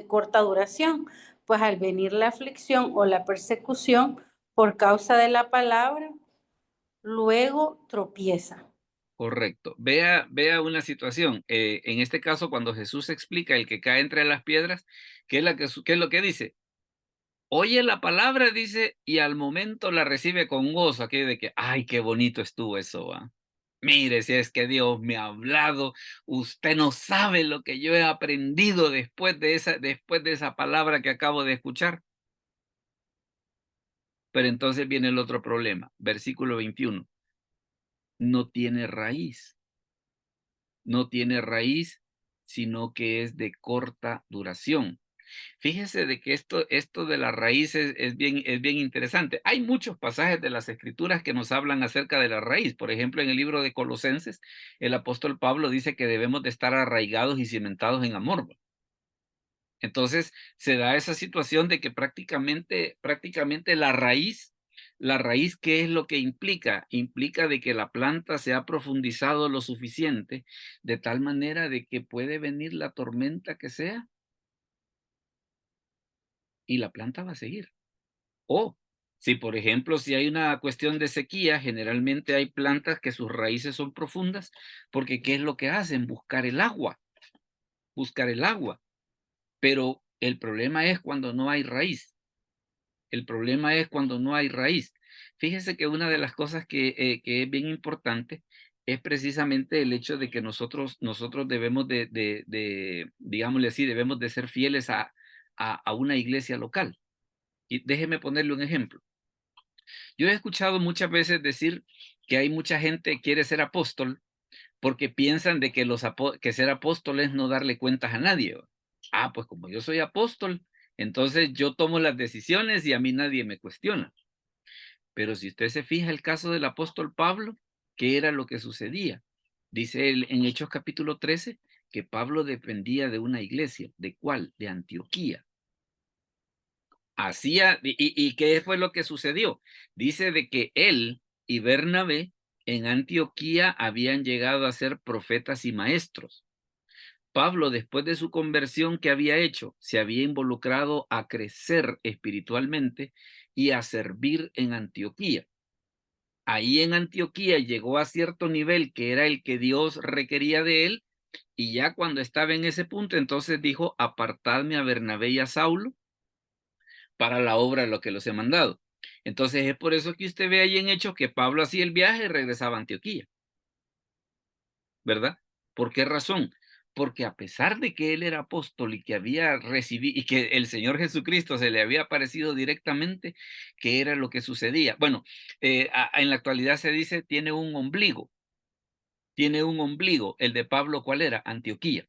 corta duración, pues al venir la aflicción o la persecución por causa de la palabra, luego tropieza. Correcto. Vea una situación. En este caso, cuando Jesús explica el que cae entre las piedras, ¿qué es lo que dice? Oye la palabra, dice, y al momento la recibe con gozo, aquello de que, ay, qué bonito estuvo eso, ¿va? Mire, si es que Dios me ha hablado, usted no sabe lo que yo he aprendido después de esa palabra que acabo de escuchar. Pero entonces viene el otro problema, versículo 21. No tiene raíz. No tiene raíz, sino que es de corta duración. Fíjese de que esto de las raíces es bien interesante. Hay muchos pasajes de las Escrituras que nos hablan acerca de la raíz. Por ejemplo, en el libro de Colosenses, el apóstol Pablo dice que debemos de estar arraigados y cimentados en amor. Entonces, se da esa situación de que prácticamente la raíz, ¿qué es lo que implica? Implica de que la planta se ha profundizado lo suficiente, de tal manera de que puede venir la tormenta que sea y la planta va a seguir. O Si, por ejemplo, si hay una cuestión de sequía, generalmente hay plantas que sus raíces son profundas, porque ¿qué es lo que hacen? Buscar el agua, buscar el agua. Pero el problema es cuando no hay raíz. El problema es cuando no hay raíz. Fíjese que una de las cosas que es bien importante es precisamente el hecho de que nosotros debemos digámosle así, debemos de ser fieles a una iglesia local. Y déjeme ponerle un ejemplo. Yo he escuchado muchas veces decir que hay mucha gente que quiere ser apóstol porque piensan de que, que ser apóstol es no darle cuentas a nadie. ¿Va? Ah, pues como yo soy apóstol, entonces yo tomo las decisiones y a mí nadie me cuestiona. Pero si usted se fija el caso del apóstol Pablo, ¿qué era lo que sucedía? Dice él en Hechos capítulo 13 que Pablo dependía de una iglesia. ¿De cuál? De Antioquía. ¿Y qué fue lo que sucedió? Dice de que él y Bernabé en Antioquía habían llegado a ser profetas y maestros. Pablo, después de su conversión que había hecho, se había involucrado a crecer espiritualmente y a servir en Antioquía. Ahí en Antioquía llegó a cierto nivel que era el que Dios requería de él, y ya cuando estaba en ese punto, entonces dijo, apartadme a Bernabé y a Saulo para la obra de lo que los he mandado. Entonces es por eso que usted ve ahí en Hechos que Pablo hacía el viaje y regresaba a Antioquía, ¿verdad? ¿Por qué razón? Porque a pesar de que él era apóstol y que había recibido, y que el Señor Jesucristo se le había aparecido directamente, ¿qué era lo que sucedía? Bueno, en la actualidad se dice tiene un ombligo. Tiene un ombligo. El de Pablo, ¿cuál era? Antioquía.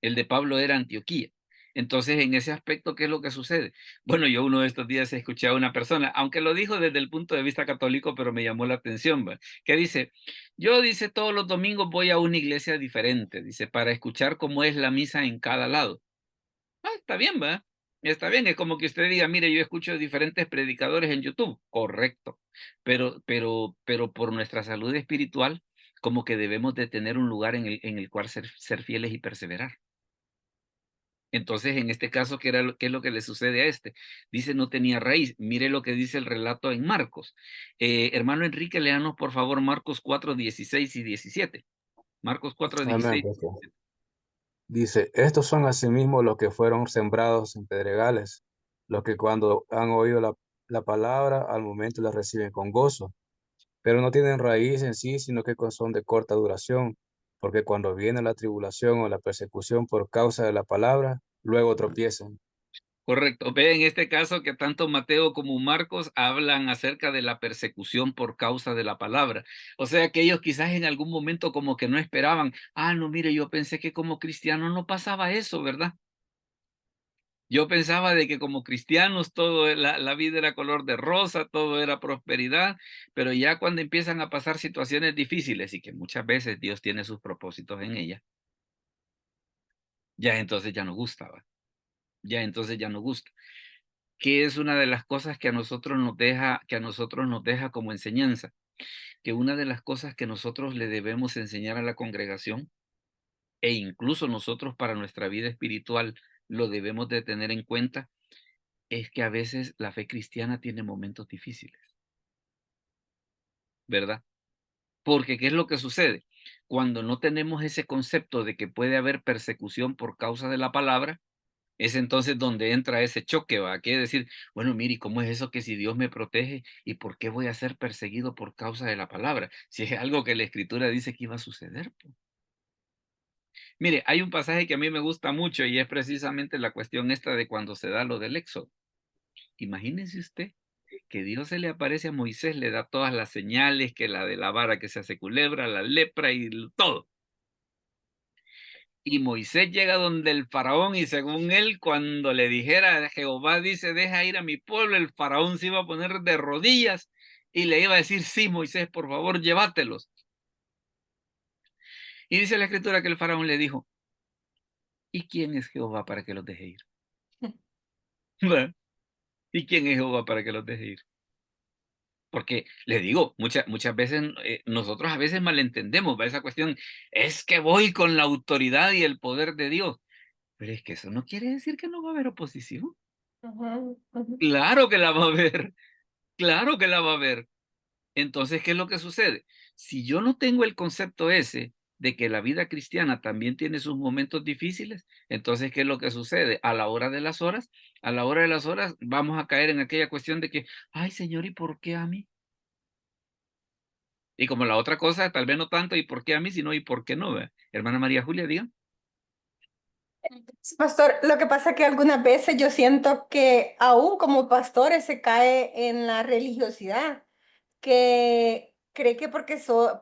El de Pablo era Antioquía. Entonces, en ese aspecto, ¿qué es lo que sucede? Bueno, yo uno de estos días escuché a una persona, aunque lo dijo desde el punto de vista católico, pero me llamó la atención, ¿va? Que dice, yo, dice, todos los domingos voy a una iglesia diferente, dice, para escuchar cómo es la misa en cada lado. Ah, está bien, ¿va? Está bien, es como que usted diga, mire, yo escucho diferentes predicadores en YouTube. Correcto. Pero por nuestra salud espiritual, como que debemos de tener un lugar en el cual ser fieles y perseverar. Entonces, en este caso, ¿qué es lo que le sucede a este? Dice, no tenía raíz. Mire lo que dice el relato en Marcos. Hermano Enrique, léanos por favor Marcos 4, 16 y 17. Marcos 4, Amén, 16 y pastor. 17. Dice, estos son asimismo los que fueron sembrados en pedregales, los que cuando han oído la palabra, al momento la reciben con gozo, pero no tienen raíz en sí, sino que son de corta duración, porque cuando viene la tribulación o la persecución por causa de la palabra, luego tropiezan. Correcto. Ve en este caso que tanto Mateo como Marcos hablan acerca de la persecución por causa de la palabra. O sea que ellos quizás en algún momento como que no esperaban, no, mire, yo pensé que como cristiano no pasaba eso, ¿verdad? Yo pensaba de que como cristianos la vida era color de rosa, todo era prosperidad, pero ya cuando empiezan a pasar situaciones difíciles y que muchas veces Dios tiene sus propósitos en ella, ya entonces ya no gustaba, ya entonces ya no gusta. Que es una de las cosas que a nosotros nos deja como enseñanza, que una de las cosas que nosotros le debemos enseñar a la congregación, e incluso nosotros para nuestra vida espiritual lo debemos de tener en cuenta, es que a veces la fe cristiana tiene momentos difíciles, ¿verdad? Porque, ¿qué es lo que sucede? Cuando no tenemos ese concepto de que puede haber persecución por causa de la palabra, es entonces donde entra ese choque, ¿va? Que decir, bueno, mire, ¿cómo es eso que si Dios me protege y por qué voy a ser perseguido por causa de la palabra? Si es algo que la Escritura dice que iba a suceder, pues. Mire, hay un pasaje que a mí me gusta mucho y es precisamente la cuestión esta de cuando se da lo del Éxodo. Imagínese usted que Dios se le aparece a Moisés, le da todas las señales, que la de la vara que se hace culebra, la lepra y todo. Y Moisés llega donde el faraón y según él, cuando le dijera, Jehová dice, deja ir a mi pueblo, el faraón se iba a poner de rodillas y le iba a decir, sí, Moisés, por favor, llévatelos. Y dice la escritura que el faraón le dijo, ¿y quién es Jehová para que los deje ir? ¿Verdad? ¿Y quién es Jehová para que los deje ir? Porque le digo, muchas veces nosotros a veces malentendemos, ¿va? Esa cuestión, es que voy con la autoridad y el poder de Dios. Pero es que eso no quiere decir que no va a haber oposición. Ujú, ujú. Claro que la va a ver, claro que la va a ver. Entonces, ¿qué es lo que sucede? Si yo no tengo el concepto ese de que la vida cristiana también tiene sus momentos difíciles, entonces, ¿qué es lo que sucede? A la hora de las horas, a la hora de las horas, vamos a caer en aquella cuestión de que, ay, Señor, ¿y por qué a mí? Y como la otra cosa, tal vez no tanto, ¿y por qué a mí? Sino, ¿y por qué no? ¿Ve? Hermana María Julia, diga. Sí, pastor, lo que pasa es que algunas veces yo siento que aún como pastores se cae en la religiosidad, que cree que porque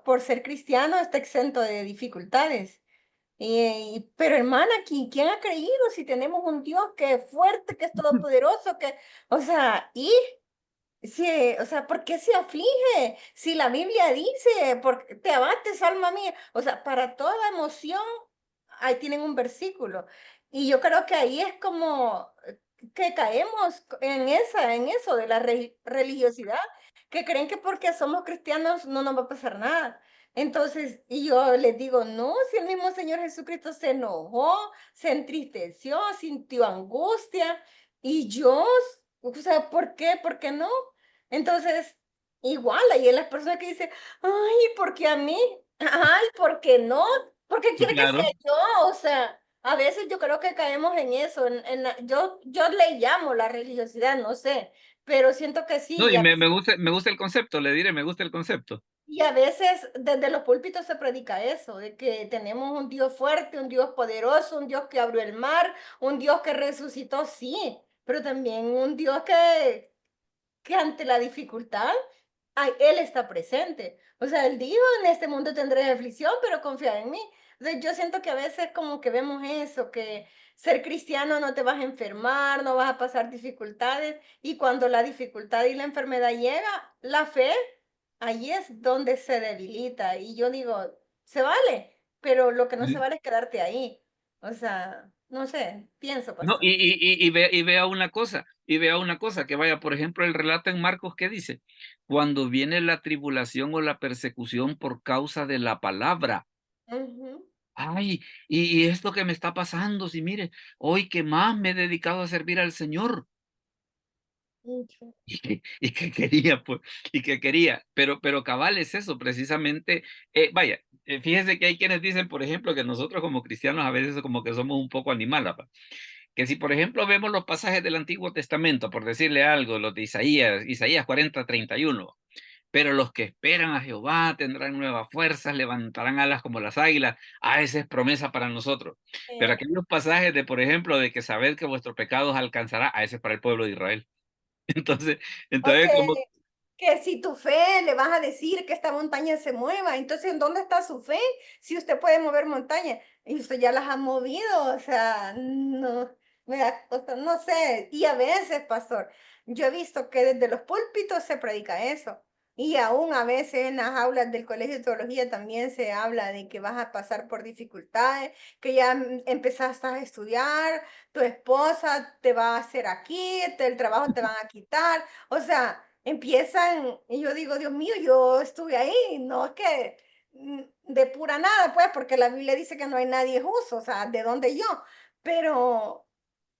por ser cristiano está exento de dificultades. Pero hermana, ¿quién ha creído si tenemos un Dios que es fuerte, que es todopoderoso, que, o sea, sí, o sea, ¿por qué se aflige? Si la Biblia dice, te abates, alma mía. O sea, para toda emoción, ahí tienen un versículo. Y yo creo que ahí es como que caemos en eso de la religiosidad, que creen que porque somos cristianos no nos va a pasar nada. Entonces, y yo les digo, no, si el mismo Señor Jesucristo se enojó, se entristeció, sintió angustia, y yo, o sea, ¿por qué? ¿Por qué no? Entonces, igual, ahí hay las personas que dicen, ay, ¿por qué a mí? Ay, ¿por qué no? ¿Por qué Sí, quiere que sea claro. yo? O sea, a veces yo creo que caemos en eso, yo le llamo la religiosidad, no sé, pero siento que sí, No, y me gusta el concepto, le diré, me gusta el concepto. y a veces desde los púlpitos se predica eso, de que tenemos un Dios fuerte, un Dios poderoso, un Dios que abrió el mar, un Dios que resucitó, sí, pero también un Dios que ante la dificultad ay, Él está presente. O sea, Él dijo, en este mundo tendré aflicción, pero confía en mí. O sea, yo siento que a veces como que vemos eso, que ser cristiano no te vas a enfermar, no vas a pasar dificultades, y cuando la dificultad y la enfermedad llega, la fe, ahí es donde se debilita. Y yo digo, se vale, pero lo que no se vale es quedarte ahí. O sea, no sé, pienso, No, pastor. y vea una cosa, que vaya, por ejemplo, el relato en Marcos que dice, cuando viene la tribulación o la persecución por causa de la palabra, Ujú, ay, y esto que me está pasando, si mire, hoy que más me he dedicado a servir al Señor, mucho. y que quería, pues, y que quería, pero cabal es eso, precisamente, vaya, fíjese que hay quienes dicen, por ejemplo, que nosotros como cristianos a veces como que somos un poco animales, que si, por ejemplo, vemos los pasajes del Antiguo Testamento, por decirle algo, los de Isaías 40:31, pero los que esperan a Jehová tendrán nuevas fuerzas, levantarán alas como las águilas. Ah, esa es promesa para nosotros. Pero Eh, aquellos pasajes de, por ejemplo, de que sabed que vuestros pecados alcanzará, a ese es para el pueblo de Israel. Entonces, o entonces como que si tu fe le vas a decir que esta montaña se mueva, entonces ¿en dónde está su fe? Si usted puede mover montañas y usted ya las ha movido, o sea, no, o sea, no sé. Y a veces, pastor, yo he visto que desde los púlpitos se predica eso. Y aún a veces en las aulas del colegio de teología también se habla de que vas a pasar por dificultades, que ya empezaste a estudiar, tu esposa te va a hacer aquí, el trabajo te van a quitar, o sea, empiezan, y yo digo, Dios mío, yo estuve ahí, no es que de pura nada, pues, porque la Biblia dice que no hay nadie justo, o sea, ¿de dónde yo? Pero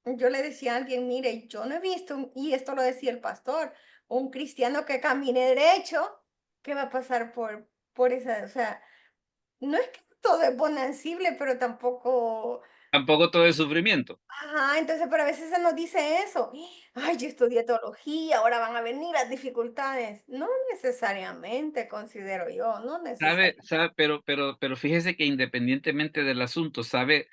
yo le decía a alguien, mire, yo no he visto, y esto lo decía el pastor, un cristiano que camine derecho, que va a pasar por esa, o sea, no es que todo es bonancible, pero tampoco. tampoco todo es sufrimiento. Ajá, entonces, pero a veces se nos dice eso. Ay, yo estudié teología, ahora van a venir las dificultades. No necesariamente, considero yo, no necesariamente. Pero fíjese que independientemente del asunto, sabe,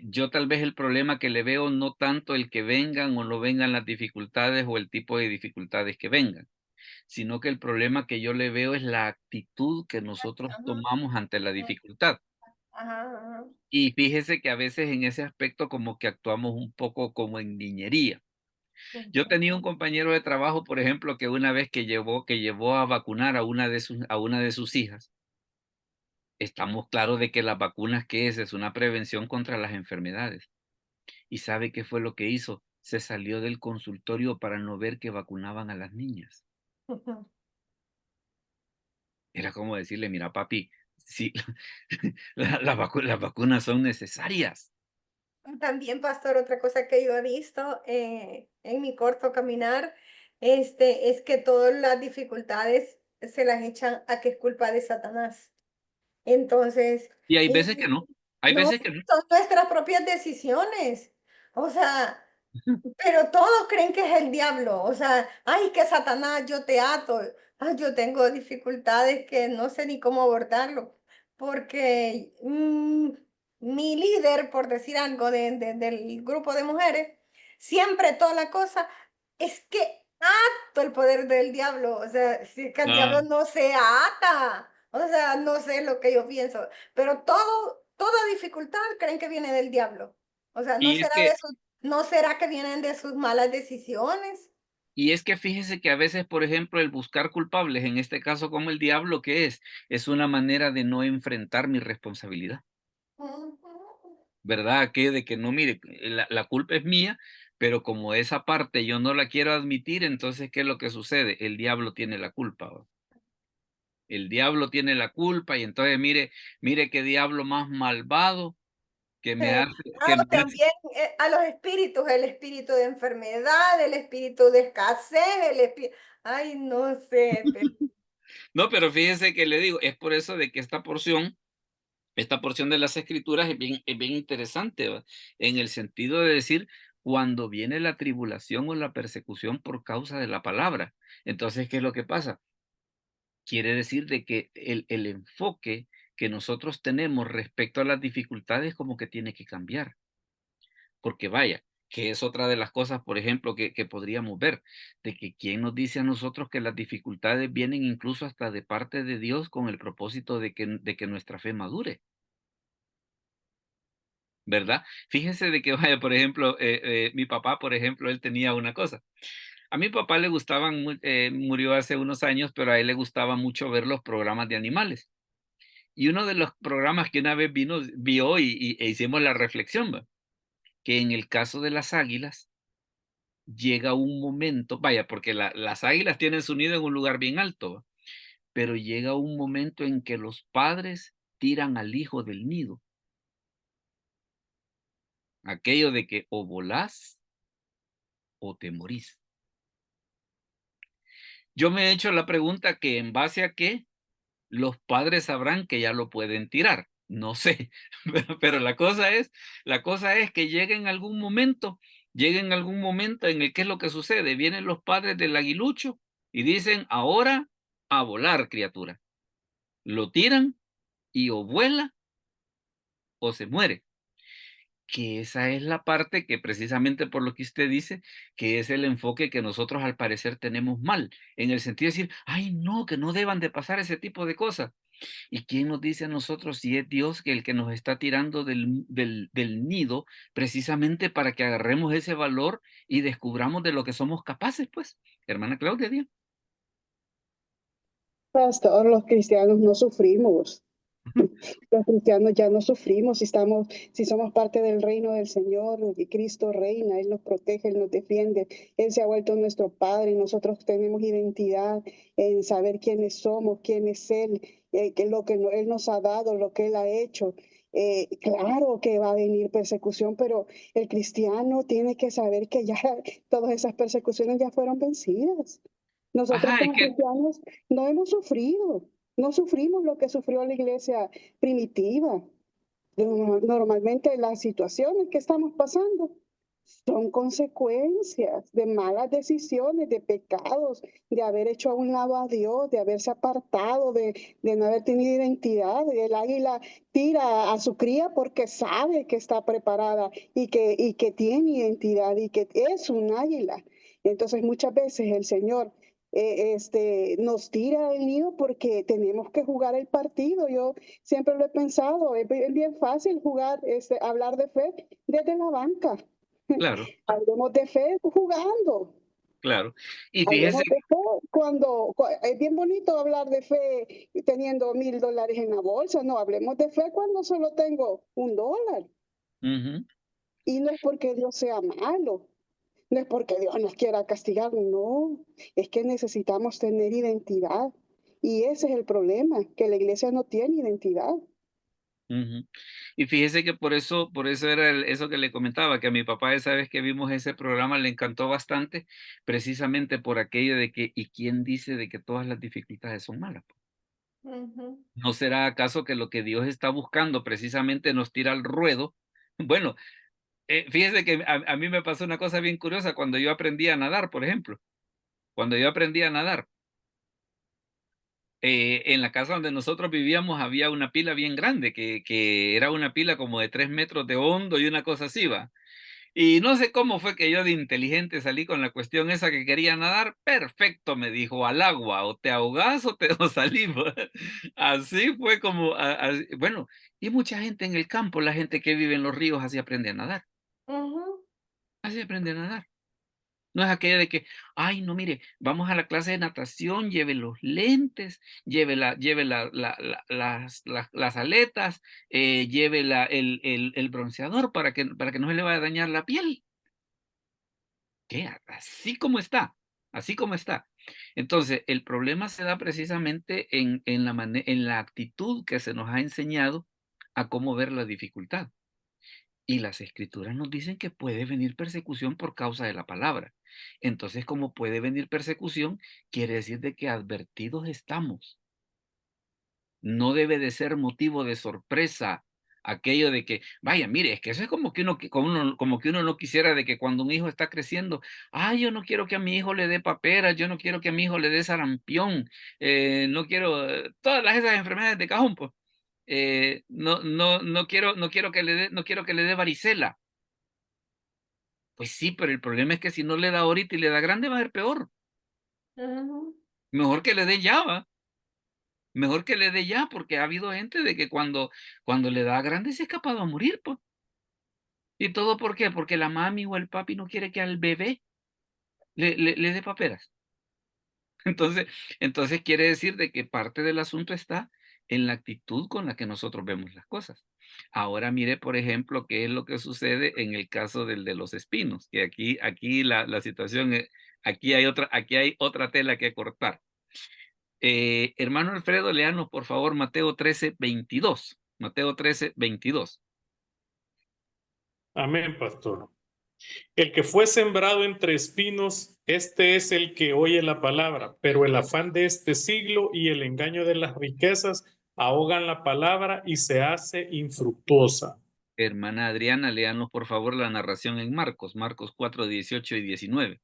yo tal vez el problema que le veo no tanto el que vengan o no vengan las dificultades o el tipo de dificultades que vengan, sino que el problema que yo le veo es la actitud que nosotros Ajá, tomamos ante la ajá, dificultad. ajá, ajá. Y fíjese que a veces en ese aspecto como que actuamos un poco como en niñería. Yo Ujú, tenía un compañero de trabajo, por ejemplo, que una vez que llevó a vacunar a una de sus hijas. Estamos claros de que las vacunas, ¿qué es? Es una prevención contra las enfermedades. ¿Y sabe qué fue lo que hizo? Se salió del consultorio para no ver que vacunaban a las niñas. ujú. Era como decirle, mira, papi, sí, las vacunas son necesarias. También, pastor, otra cosa que yo he visto en mi corto caminar, es que todas las dificultades se las echan a que es culpa de Satanás. Entonces, Y hay y veces que no, hay no, veces que no. son nuestras propias decisiones. O sea, pero todos creen que es el diablo. O sea, ay, que Satanás, yo te ato. Ay, yo tengo dificultades que no sé ni cómo abordarlo. Porque mi líder, por decir algo, del grupo de mujeres, siempre toda la cosa es que ato el poder del diablo. O sea, si es que el Ah, diablo no se ata. O sea, no sé lo que yo pienso. Pero toda dificultad creen que viene del diablo. O sea, y es que ¿no será que vienen de sus malas decisiones? fíjese que a veces, por ejemplo, el buscar culpables, en este caso como el diablo, ¿qué es? Es una manera de no enfrentar mi responsabilidad, Ujú. ¿verdad? Que de que no, mire, la culpa es mía, pero como esa parte yo no la quiero admitir, entonces, ¿qué es lo que sucede? El diablo tiene la culpa, ¿va? El diablo tiene la culpa y entonces mire qué diablo más malvado que me hace que me hace También a los espíritus, el espíritu de enfermedad, el espíritu de escasez, ay, no sé, no, pero fíjese que le digo, es por eso de que esta porción de las Escrituras es bien interesante, ¿va? En el sentido de decir, cuando viene la tribulación o la persecución por causa de la palabra. Entonces, ¿qué es lo que pasa? Quiere decir de que el enfoque que nosotros tenemos respecto a las dificultades como que tiene que cambiar. Porque vaya, que es otra de las cosas, por ejemplo, que podríamos ver, de que quién nos dice a nosotros que las dificultades vienen incluso hasta de parte de Dios con el propósito de que nuestra fe madure. ¿Verdad? Fíjese de que, vaya, por ejemplo, mi papá, por ejemplo, él tenía una cosa. A mi papá le gustaban, murió hace unos años, pero a él le gustaba mucho ver los programas de animales. Y uno de los programas que una vez vio e hicimos la reflexión, ¿va? Que en el caso de las águilas, llega un momento, vaya, porque las águilas tienen su nido en un lugar bien alto, ¿va? Pero llega un momento en que los padres tiran al hijo del nido. Aquello de que o volás o te morís. Yo me he hecho la pregunta que en base a qué los padres sabrán que ya lo pueden tirar. No sé, pero la cosa es que llegue en algún momento en el que es lo que sucede. Vienen los padres del aguilucho y dicen, ahora a volar, criatura. Lo tiran y o vuela o se muere. Que esa es la parte que precisamente por lo que usted dice, que es el enfoque que nosotros al parecer tenemos mal, en el sentido de decir, ay no, que no deban de pasar ese tipo de cosas. ¿Y quién nos dice a nosotros si es Dios que el que nos está tirando del nido precisamente para que agarremos ese valor y descubramos de lo que somos capaces, pues? Hermana Claudia, diga. Pastor, los cristianos no sufrimos. Los cristianos ya no sufrimos si somos parte del reino del Señor, y Cristo reina, Él nos protege, Él nos defiende, Él se ha vuelto nuestro Padre y nosotros tenemos identidad en saber quiénes somos, quién es Él, Él nos ha dado, lo que Él ha hecho. Claro que va a venir persecución, pero el cristiano tiene que saber que ya todas esas persecuciones ya fueron vencidas. Nosotros Ajá, es como que, cristianos no hemos sufrido. No sufrimos lo que sufrió la iglesia primitiva. Normalmente las situaciones que estamos pasando son consecuencias de malas decisiones, de pecados, de haber hecho a un lado a Dios, de haberse apartado, de no haber tenido identidad. El águila tira a su cría porque sabe que está preparada y que tiene identidad y que es un águila. Entonces muchas veces el Señor nos tira del nido porque tenemos que jugar el partido. Yo siempre lo he pensado, es bien fácil jugar, hablar de fe desde la banca. claro, Hablemos de fe jugando. claro. Y fíjese, Hablemos de fe es bien bonito hablar de fe teniendo $1,000 en la bolsa. No, hablemos de fe cuando solo tengo $1. ujú, Y no es porque Dios sea malo, no es porque Dios nos quiera castigar, no, es que necesitamos tener identidad. Y ese es el problema, que la iglesia no tiene identidad. Ujú. Y fíjese que por eso era eso que le comentaba, que a mi papá esa vez que vimos ese programa le encantó bastante, precisamente por aquello de que, ¿y quién dice de que todas las dificultades son malas? Ujú. ¿No será acaso que lo que Dios está buscando precisamente nos tira al ruedo? Bueno, fíjese que a mí me pasó una cosa bien curiosa cuando yo aprendí a nadar, por ejemplo. Cuando yo aprendí a nadar, en la casa donde nosotros vivíamos había una pila bien grande, que era una pila como de 3 metros de hondo y una cosa así, ¿va? Y no sé cómo fue que yo de inteligente salí con la cuestión esa que quería nadar. Perfecto, me dijo, al agua, o te ahogás o te o salís, ¿va? Así fue como, bueno, y mucha gente en el campo, la gente que vive en los ríos, así aprende a nadar, Ujú. así aprende a nadar. No es aquella de que, ay, no, mire, vamos a la clase de natación, lleve los lentes, lleve las aletas, lleve el bronceador para que no se le vaya a dañar la piel. ¿Qué? Así como está, así como está. Entonces, el problema se da precisamente en la actitud que se nos ha enseñado a cómo ver la dificultad. Y las escrituras nos dicen que puede venir persecución por causa de la palabra. Entonces, como puede venir persecución, quiere decir de que advertidos estamos. No debe de ser motivo de sorpresa aquello de que, vaya, mire, es que eso es como que como que uno no quisiera de que cuando un hijo está creciendo, ay, yo no quiero que a mi hijo le dé papera, yo no quiero que a mi hijo le dé sarampión, no quiero, todas esas enfermedades de cajón, pues. No quiero que le dé varicela. Pues sí, pero el problema es que si no le da ahorita y le da grande va a ser peor. Ujú. Mejor que le dé ya, ¿va? Mejor que le dé ya, porque ha habido gente de que cuando le da grande se ha escapado a morir, pues. ¿Y todo por qué? Porque la mami o el papi no quiere que al bebé le dé paperas. Entonces entonces quiere decir de que parte del asunto está en la actitud con la que nosotros vemos las cosas. Ahora mire, por ejemplo, qué es lo que sucede en el caso del de los espinos, que aquí la situación aquí hay otra tela que cortar. Hermano Alfredo, léanos por favor Mateo 13:22. Mateo 13:22. Amén, pastor. El que fue sembrado entre espinos, este es el que oye la palabra, pero el afán de este siglo y el engaño de las riquezas ahogan la palabra y se hace infructuosa. Hermana Adriana, léanos por favor la narración en Marcos 4:18 y 19.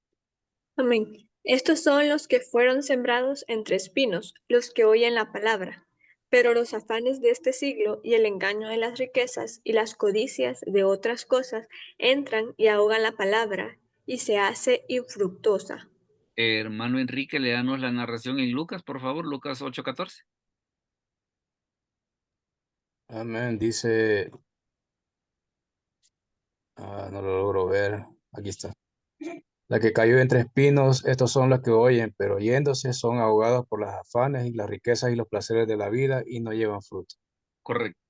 Amén. Estos son los que fueron sembrados entre espinos, los que oyen la palabra. Pero los afanes de este siglo y el engaño de las riquezas y las codicias de otras cosas entran y ahogan la palabra y se hace infructuosa. Hermano Enrique, léanos la narración en Lucas, por favor, Lucas 8:14. Amén. Dice, no lo logro ver. Aquí está. La que cayó entre espinos, estos son los que oyen, pero yéndose son ahogados por las afanes y las riquezas y los placeres de la vida y no llevan fruto. Correcto.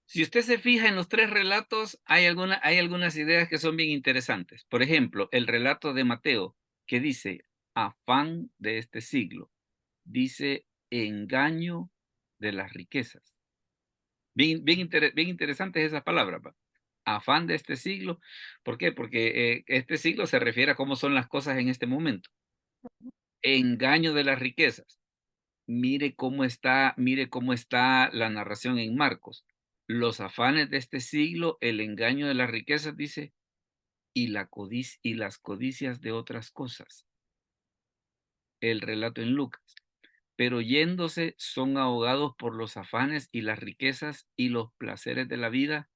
Si usted se fija en los tres relatos, hay algunas ideas que son bien interesantes. Por ejemplo, el relato de Mateo, que dice afán de este siglo, dice engaño de las riquezas. Bien interesantes esas palabras, pa. Afán de este siglo. ¿Por qué? Porque este siglo se refiere a cómo son las cosas en este momento. Engaño de las riquezas. Mire cómo está la narración en Marcos. Los afanes de este siglo, el engaño de las riquezas, dice, y las codicias de otras cosas. El relato en Lucas. Pero yéndose son ahogados por los afanes y las riquezas y los placeres de la vida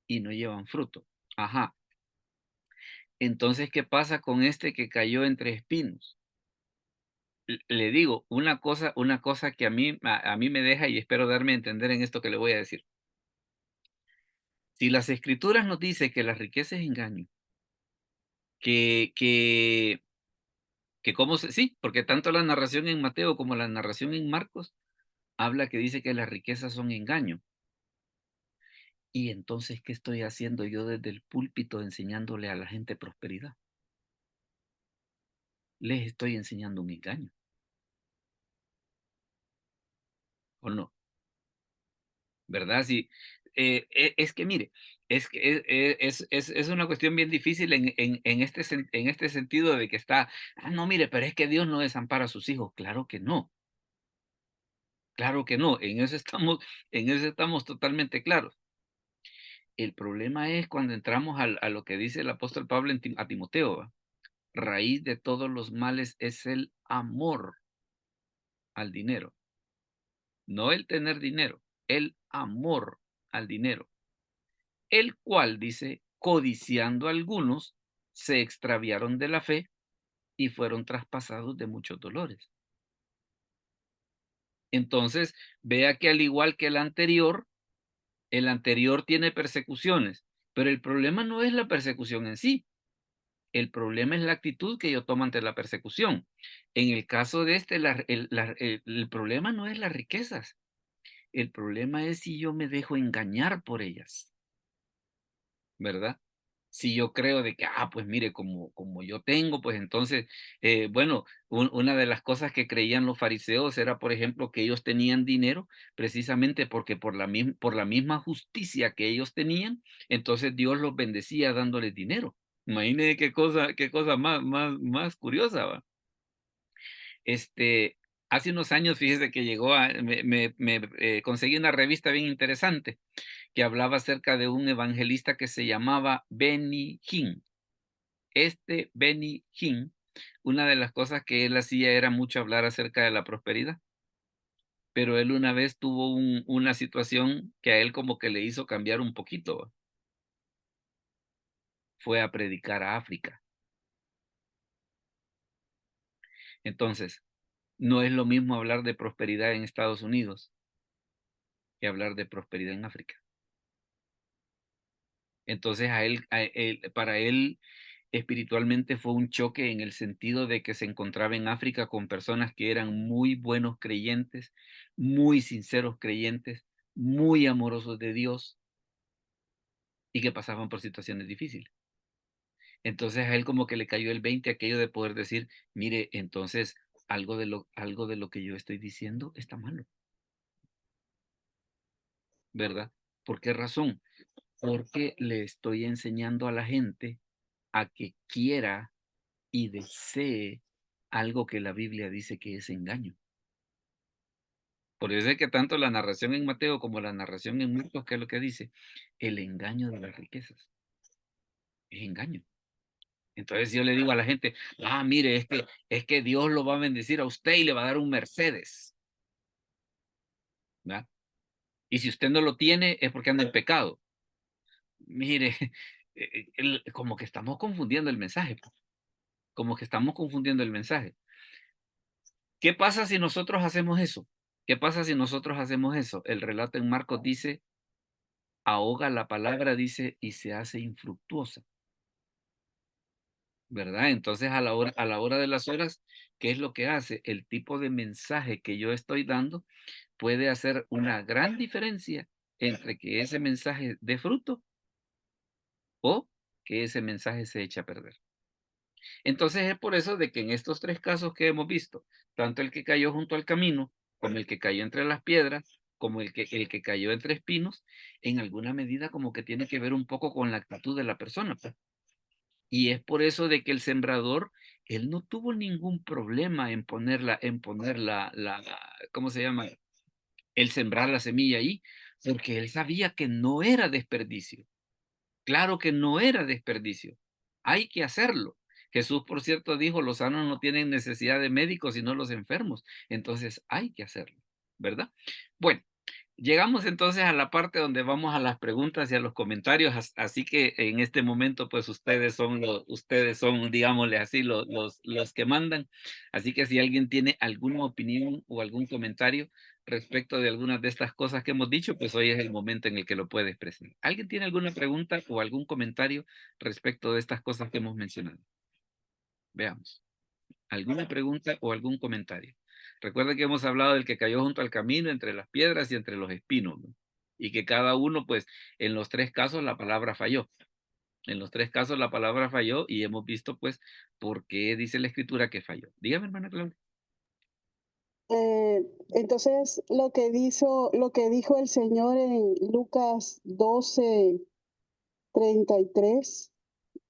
y no llevan fruto. Ajá. Entonces, ¿qué pasa con este que cayó entre espinos? Le digo, una cosa que a mí me deja y espero darme a entender en esto que le voy a decir. Si las escrituras nos dice que la riqueza es engaño, que, que, sí, porque tanto la narración en Mateo como la narración en Marcos habla que dice que las riquezas son engaño. Y entonces, ¿qué estoy haciendo yo desde el púlpito enseñándole a la gente prosperidad? Les estoy enseñando un engaño, ¿o no? ¿verdad? Si, es que mire, es que es una cuestión bien difícil en este sentido de que está, no, mire, pero es que Dios no desampara a sus hijos. Claro que no, en eso estamos totalmente claros. El problema es cuando entramos a lo que dice el apóstol Pablo a Timoteo, ¿va? Raíz de todos los males es el amor al dinero, no el tener dinero, el amor al dinero, el cual dice, codiciando algunos, se extraviaron de la fe y fueron traspasados de muchos dolores. Entonces, vea que al igual que el anterior tiene persecuciones, pero el problema no es la persecución en sí. El problema es la actitud que yo tomo ante la persecución. En el caso de este, el problema no es las riquezas. El problema es si yo me dejo engañar por ellas, ¿verdad? Si yo creo de que, pues mire, como yo tengo, pues entonces, bueno, una de las cosas que creían los fariseos era, por ejemplo, que ellos tenían dinero precisamente porque por la misma justicia que ellos tenían, entonces Dios los bendecía dándoles dinero. Imagínense qué cosa más curiosa, ¿va? Hace unos años, fíjese que conseguí una revista bien interesante que hablaba acerca de un evangelista que se llamaba Benny Hinn. Benny Hinn, una de las cosas que él hacía era mucho hablar acerca de la prosperidad, pero él una vez tuvo una situación que a él como que le hizo cambiar un poquito, ¿va? Fue a predicar a África. Entonces, no es lo mismo hablar de prosperidad en Estados Unidos que hablar de prosperidad en África. Entonces, para él, espiritualmente fue un choque en el sentido de que se encontraba en África con personas que eran muy buenos creyentes, muy sinceros creyentes, muy amorosos de Dios y que pasaban por situaciones difíciles. Entonces a él como que le cayó el 20 aquello de poder decir, mire, entonces algo de lo que yo estoy diciendo está malo, ¿verdad? ¿Por qué razón? Porque le estoy enseñando a la gente a que quiera y desee algo que la Biblia dice que es engaño. Por eso es que tanto la narración en Mateo como la narración en Marcos, ¿qué es lo que dice? El engaño de las riquezas. Es engaño. Entonces yo le digo a la gente, mire, es que Dios lo va a bendecir a usted y le va a dar un Mercedes, ¿verdad? Y si usted no lo tiene es porque anda en pecado. Mire, como que estamos confundiendo el mensaje, pues. Como que estamos confundiendo el mensaje. ¿Qué pasa si nosotros hacemos eso? ¿Qué pasa si nosotros hacemos eso? El relato en Marcos dice, ahoga la palabra, dice, y se hace infructuosa, ¿verdad? Entonces a la hora de las horas, ¿qué es lo que hace? El tipo de mensaje que yo estoy dando puede hacer una gran diferencia entre que ese mensaje dé fruto o que ese mensaje se eche a perder. Entonces es por eso de que en estos tres casos que hemos visto, tanto el que cayó junto al camino, como el que cayó entre las piedras, como el que cayó entre espinos, en alguna medida como que tiene que ver un poco con la actitud de la persona, pues. Y es por eso de que el sembrador, él no tuvo ningún problema ¿cómo se llama? El sembrar la semilla ahí, porque él sabía que no era desperdicio. Claro que no era desperdicio. Hay que hacerlo. Jesús, por cierto, dijo, los sanos no tienen necesidad de médicos, sino los enfermos. Entonces hay que hacerlo, ¿verdad? Bueno, llegamos entonces a la parte donde vamos a las preguntas y a los comentarios, así que en este momento, pues ustedes son, digámosle así, los que mandan. Así que si alguien tiene alguna opinión o algún comentario respecto de algunas de estas cosas que hemos dicho, pues hoy es el momento en el que lo puede expresar. ¿Alguien tiene alguna pregunta o algún comentario respecto de estas cosas que hemos mencionado? Veamos. ¿Alguna pregunta o algún comentario? Recuerda que hemos hablado del que cayó junto al camino, entre las piedras y entre los espinos, ¿no? Y que cada uno, pues, en los tres casos la palabra falló. En los tres casos la palabra falló y hemos visto, pues, por qué dice la escritura que falló. Dígame, hermana Claudia. Entonces, lo que dijo el Señor en Lucas 12:33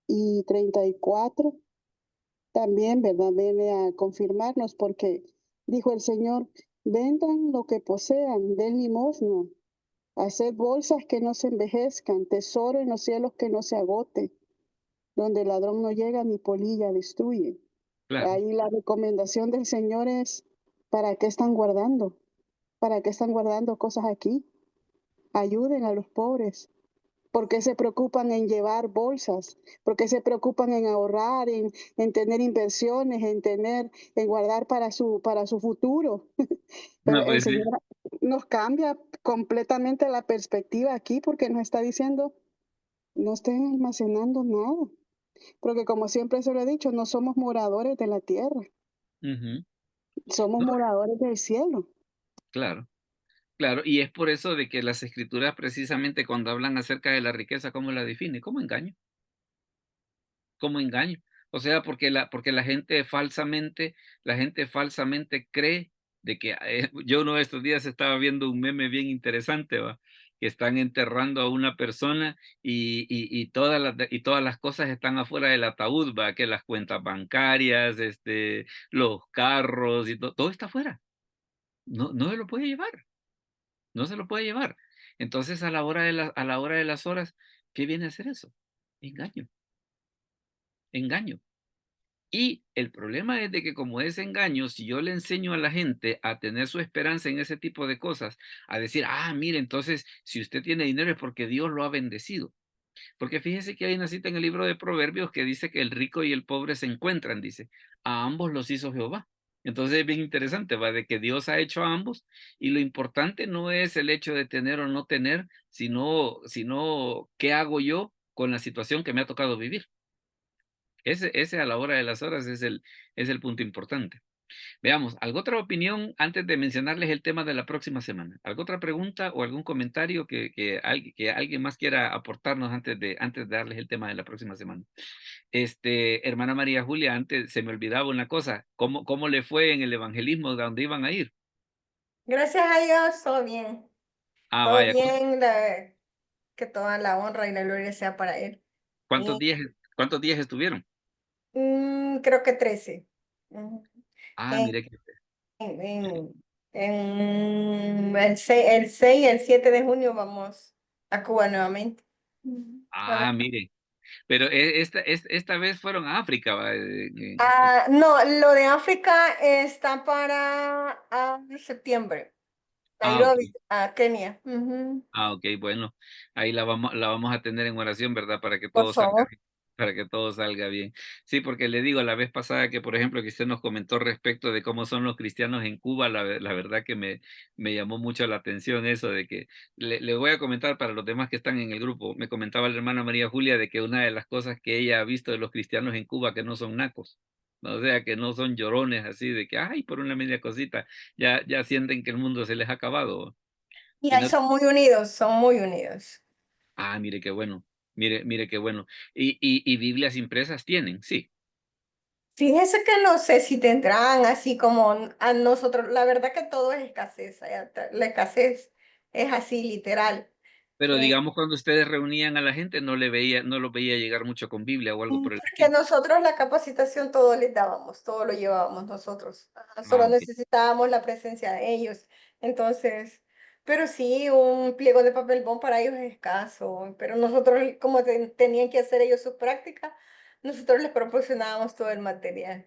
y 34, también, ¿verdad? Viene a confirmarnos, porque dijo el Señor: vendan lo que posean, den limosna, haced bolsas que no se envejezcan, tesoro en los cielos que no se agote, donde el ladrón no llega ni polilla destruye. Claro. Ahí la recomendación del Señor es: ¿para qué están guardando? ¿Para qué están guardando cosas aquí? Ayuden a los pobres. ¿Por qué se preocupan en llevar bolsas? ¿Por qué se preocupan en ahorrar, en tener inversiones, en guardar para su futuro? Pero No, el pues sí. Señor nos cambia completamente la perspectiva aquí, porque nos está diciendo: no estén almacenando nada, porque como siempre se lo he dicho, no somos moradores de la tierra, Ujú. somos No, moradores del cielo. claro, claro. Y es por eso de que las escrituras precisamente cuando hablan acerca de la riqueza, ¿cómo la define? Como engaño, como engaño. O sea, porque la gente falsamente cree de que, yo uno de estos días estaba viendo un meme bien interesante, ¿va? Que están enterrando a una persona y todas las cosas están afuera del ataúd, ¿va? Que las cuentas bancarias, los carros y todo está afuera. No se lo puede llevar. No se lo puede llevar. Entonces, a la hora de las horas, ¿qué viene a ser eso? Engaño, engaño. Y el problema es de que como es engaño, si yo le enseño a la gente a tener su esperanza en ese tipo de cosas, a decir, mire, entonces, si usted tiene dinero es porque Dios lo ha bendecido. Porque fíjese que hay una cita en el libro de Proverbios que dice que el rico y el pobre se encuentran, dice, a ambos los hizo Jehová. Entonces es bien interesante, va, de que Dios ha hecho a ambos y lo importante no es el hecho de tener o no tener, sino qué hago yo con la situación que me ha tocado vivir. Ese a la hora de las horas es el punto importante. Veamos, ¿alguna otra opinión antes de mencionarles el tema de la próxima semana? ¿Alguna otra pregunta o algún comentario que alguien más quiera aportarnos antes de darles el tema de la próxima semana? Hermana María Julia, antes se me olvidaba una cosa, ¿cómo le fue en el evangelismo de donde iban a ir? Gracias a Dios, todo bien. Todo Vaya, bien, que toda la honra y la gloria sea para Él. ¿cuántos Y días, cuántos días estuvieron? creo que 13. Ujú. En, Mire que, el 6 y el 7 de junio vamos a Cuba nuevamente. Ujú. mire, pero esta vez fueron a África, ¿va? No, lo de África está para septiembre. Ok. Nairobi, a Kenia. Ujú. Ok, bueno, ahí la vamos a tener en oración, ¿verdad? Por favor. Para que todo salga bien. Sí, porque le digo, la vez pasada que, por ejemplo, que usted nos comentó respecto de cómo son los cristianos en Cuba, la verdad que me llamó mucho la atención eso de que, le voy a comentar para los demás que están en el grupo, me comentaba la hermana María Julia de que una de las cosas que ella ha visto de los cristianos en Cuba, que no son nacos, ¿no? O sea, que no son llorones así de que, por una media cosita, ya sienten que el mundo se les ha acabado. Y ahí son muy unidos, son muy unidos. Mire qué bueno, mire qué bueno. ¿Y Biblias impresas tienen? Sí, Fíjese que no sé si tendrán así como a nosotros, la verdad que todo es escasez, la escasez es así literal. pero Eh, digamos cuando ustedes reunían a la gente no los veía llegar mucho con Biblia o algo por el Porque estilo. nosotros la capacitación todo les dábamos, todo lo llevábamos nosotros. Solo Ok. necesitábamos la presencia de ellos. Entonces, pero sí, un pliego de papel bond para ellos es escaso. Pero nosotros, como tenían que hacer ellos sus prácticas, nosotros les proporcionábamos todo el material.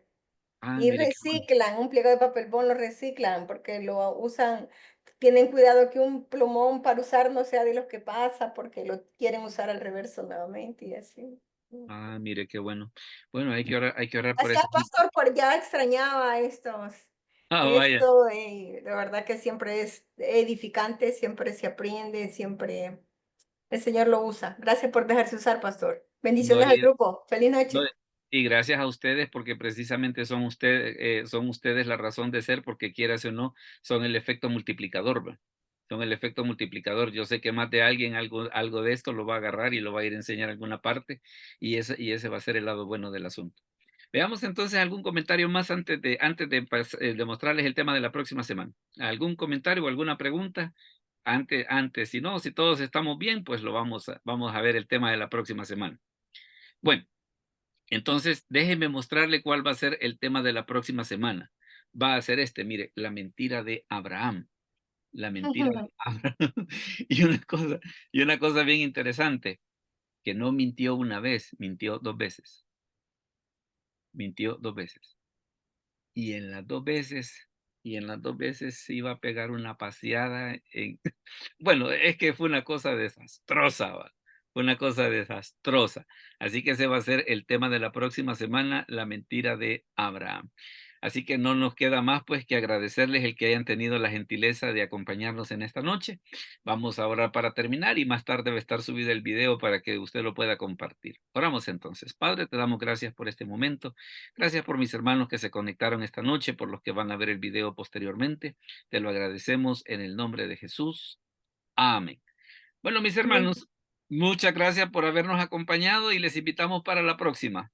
Y Mire qué bueno. reciclan, un pliego de papel bond lo reciclan porque lo usan, tienen cuidado que un plumón para usar no sea de los que pasa porque lo quieren usar al reverso nuevamente y así. Mire qué bueno. Bueno, hay que orar por Gracias, esa gente. pastor, por ya extrañaba Vaya. esto, de verdad que siempre es edificante, siempre se aprende, siempre el Señor lo usa. Gracias por dejarse usar, pastor. No, Bendiciones al grupo. Feliz no, noche. y gracias a ustedes porque precisamente son ustedes la razón de ser porque quieras o no, son el efecto multiplicador, ¿va? Son el efecto multiplicador. Yo sé que más de alguien algo de esto lo va a agarrar y lo va a ir a enseñar a alguna parte y ese va a ser el lado bueno del asunto. Veamos entonces algún comentario más antes de mostrarles el tema de la próxima semana. ¿Algún comentario o alguna pregunta? Antes, si no, si todos estamos bien, pues vamos a ver el tema de la próxima semana. Bueno, entonces déjenme mostrarle cuál va a ser el tema de la próxima semana. Va a ser mire, la mentira de Abraham. La mentira de Abraham. Y una cosa bien interesante, que no mintió una vez, mintió 2 veces. Mintió 2 veces. Y en las 2 veces se iba a pegar una paseada en bueno, es que fue una cosa desastrosa, ¿va? Fue una cosa desastrosa. Así que ese va a ser el tema de la próxima semana, la mentira de Abraham. Así que no nos queda más, pues, que agradecerles el que hayan tenido la gentileza de acompañarnos en esta noche. Vamos a orar para terminar y más tarde va a estar subido el video para que usted lo pueda compartir. Oramos entonces. Padre, te damos gracias por este momento. Gracias por mis hermanos que se conectaron esta noche, por los que van a ver el video posteriormente. Te lo agradecemos en el nombre de Jesús. Amén. Bueno, mis hermanos, muchas gracias por habernos acompañado y les invitamos para la próxima.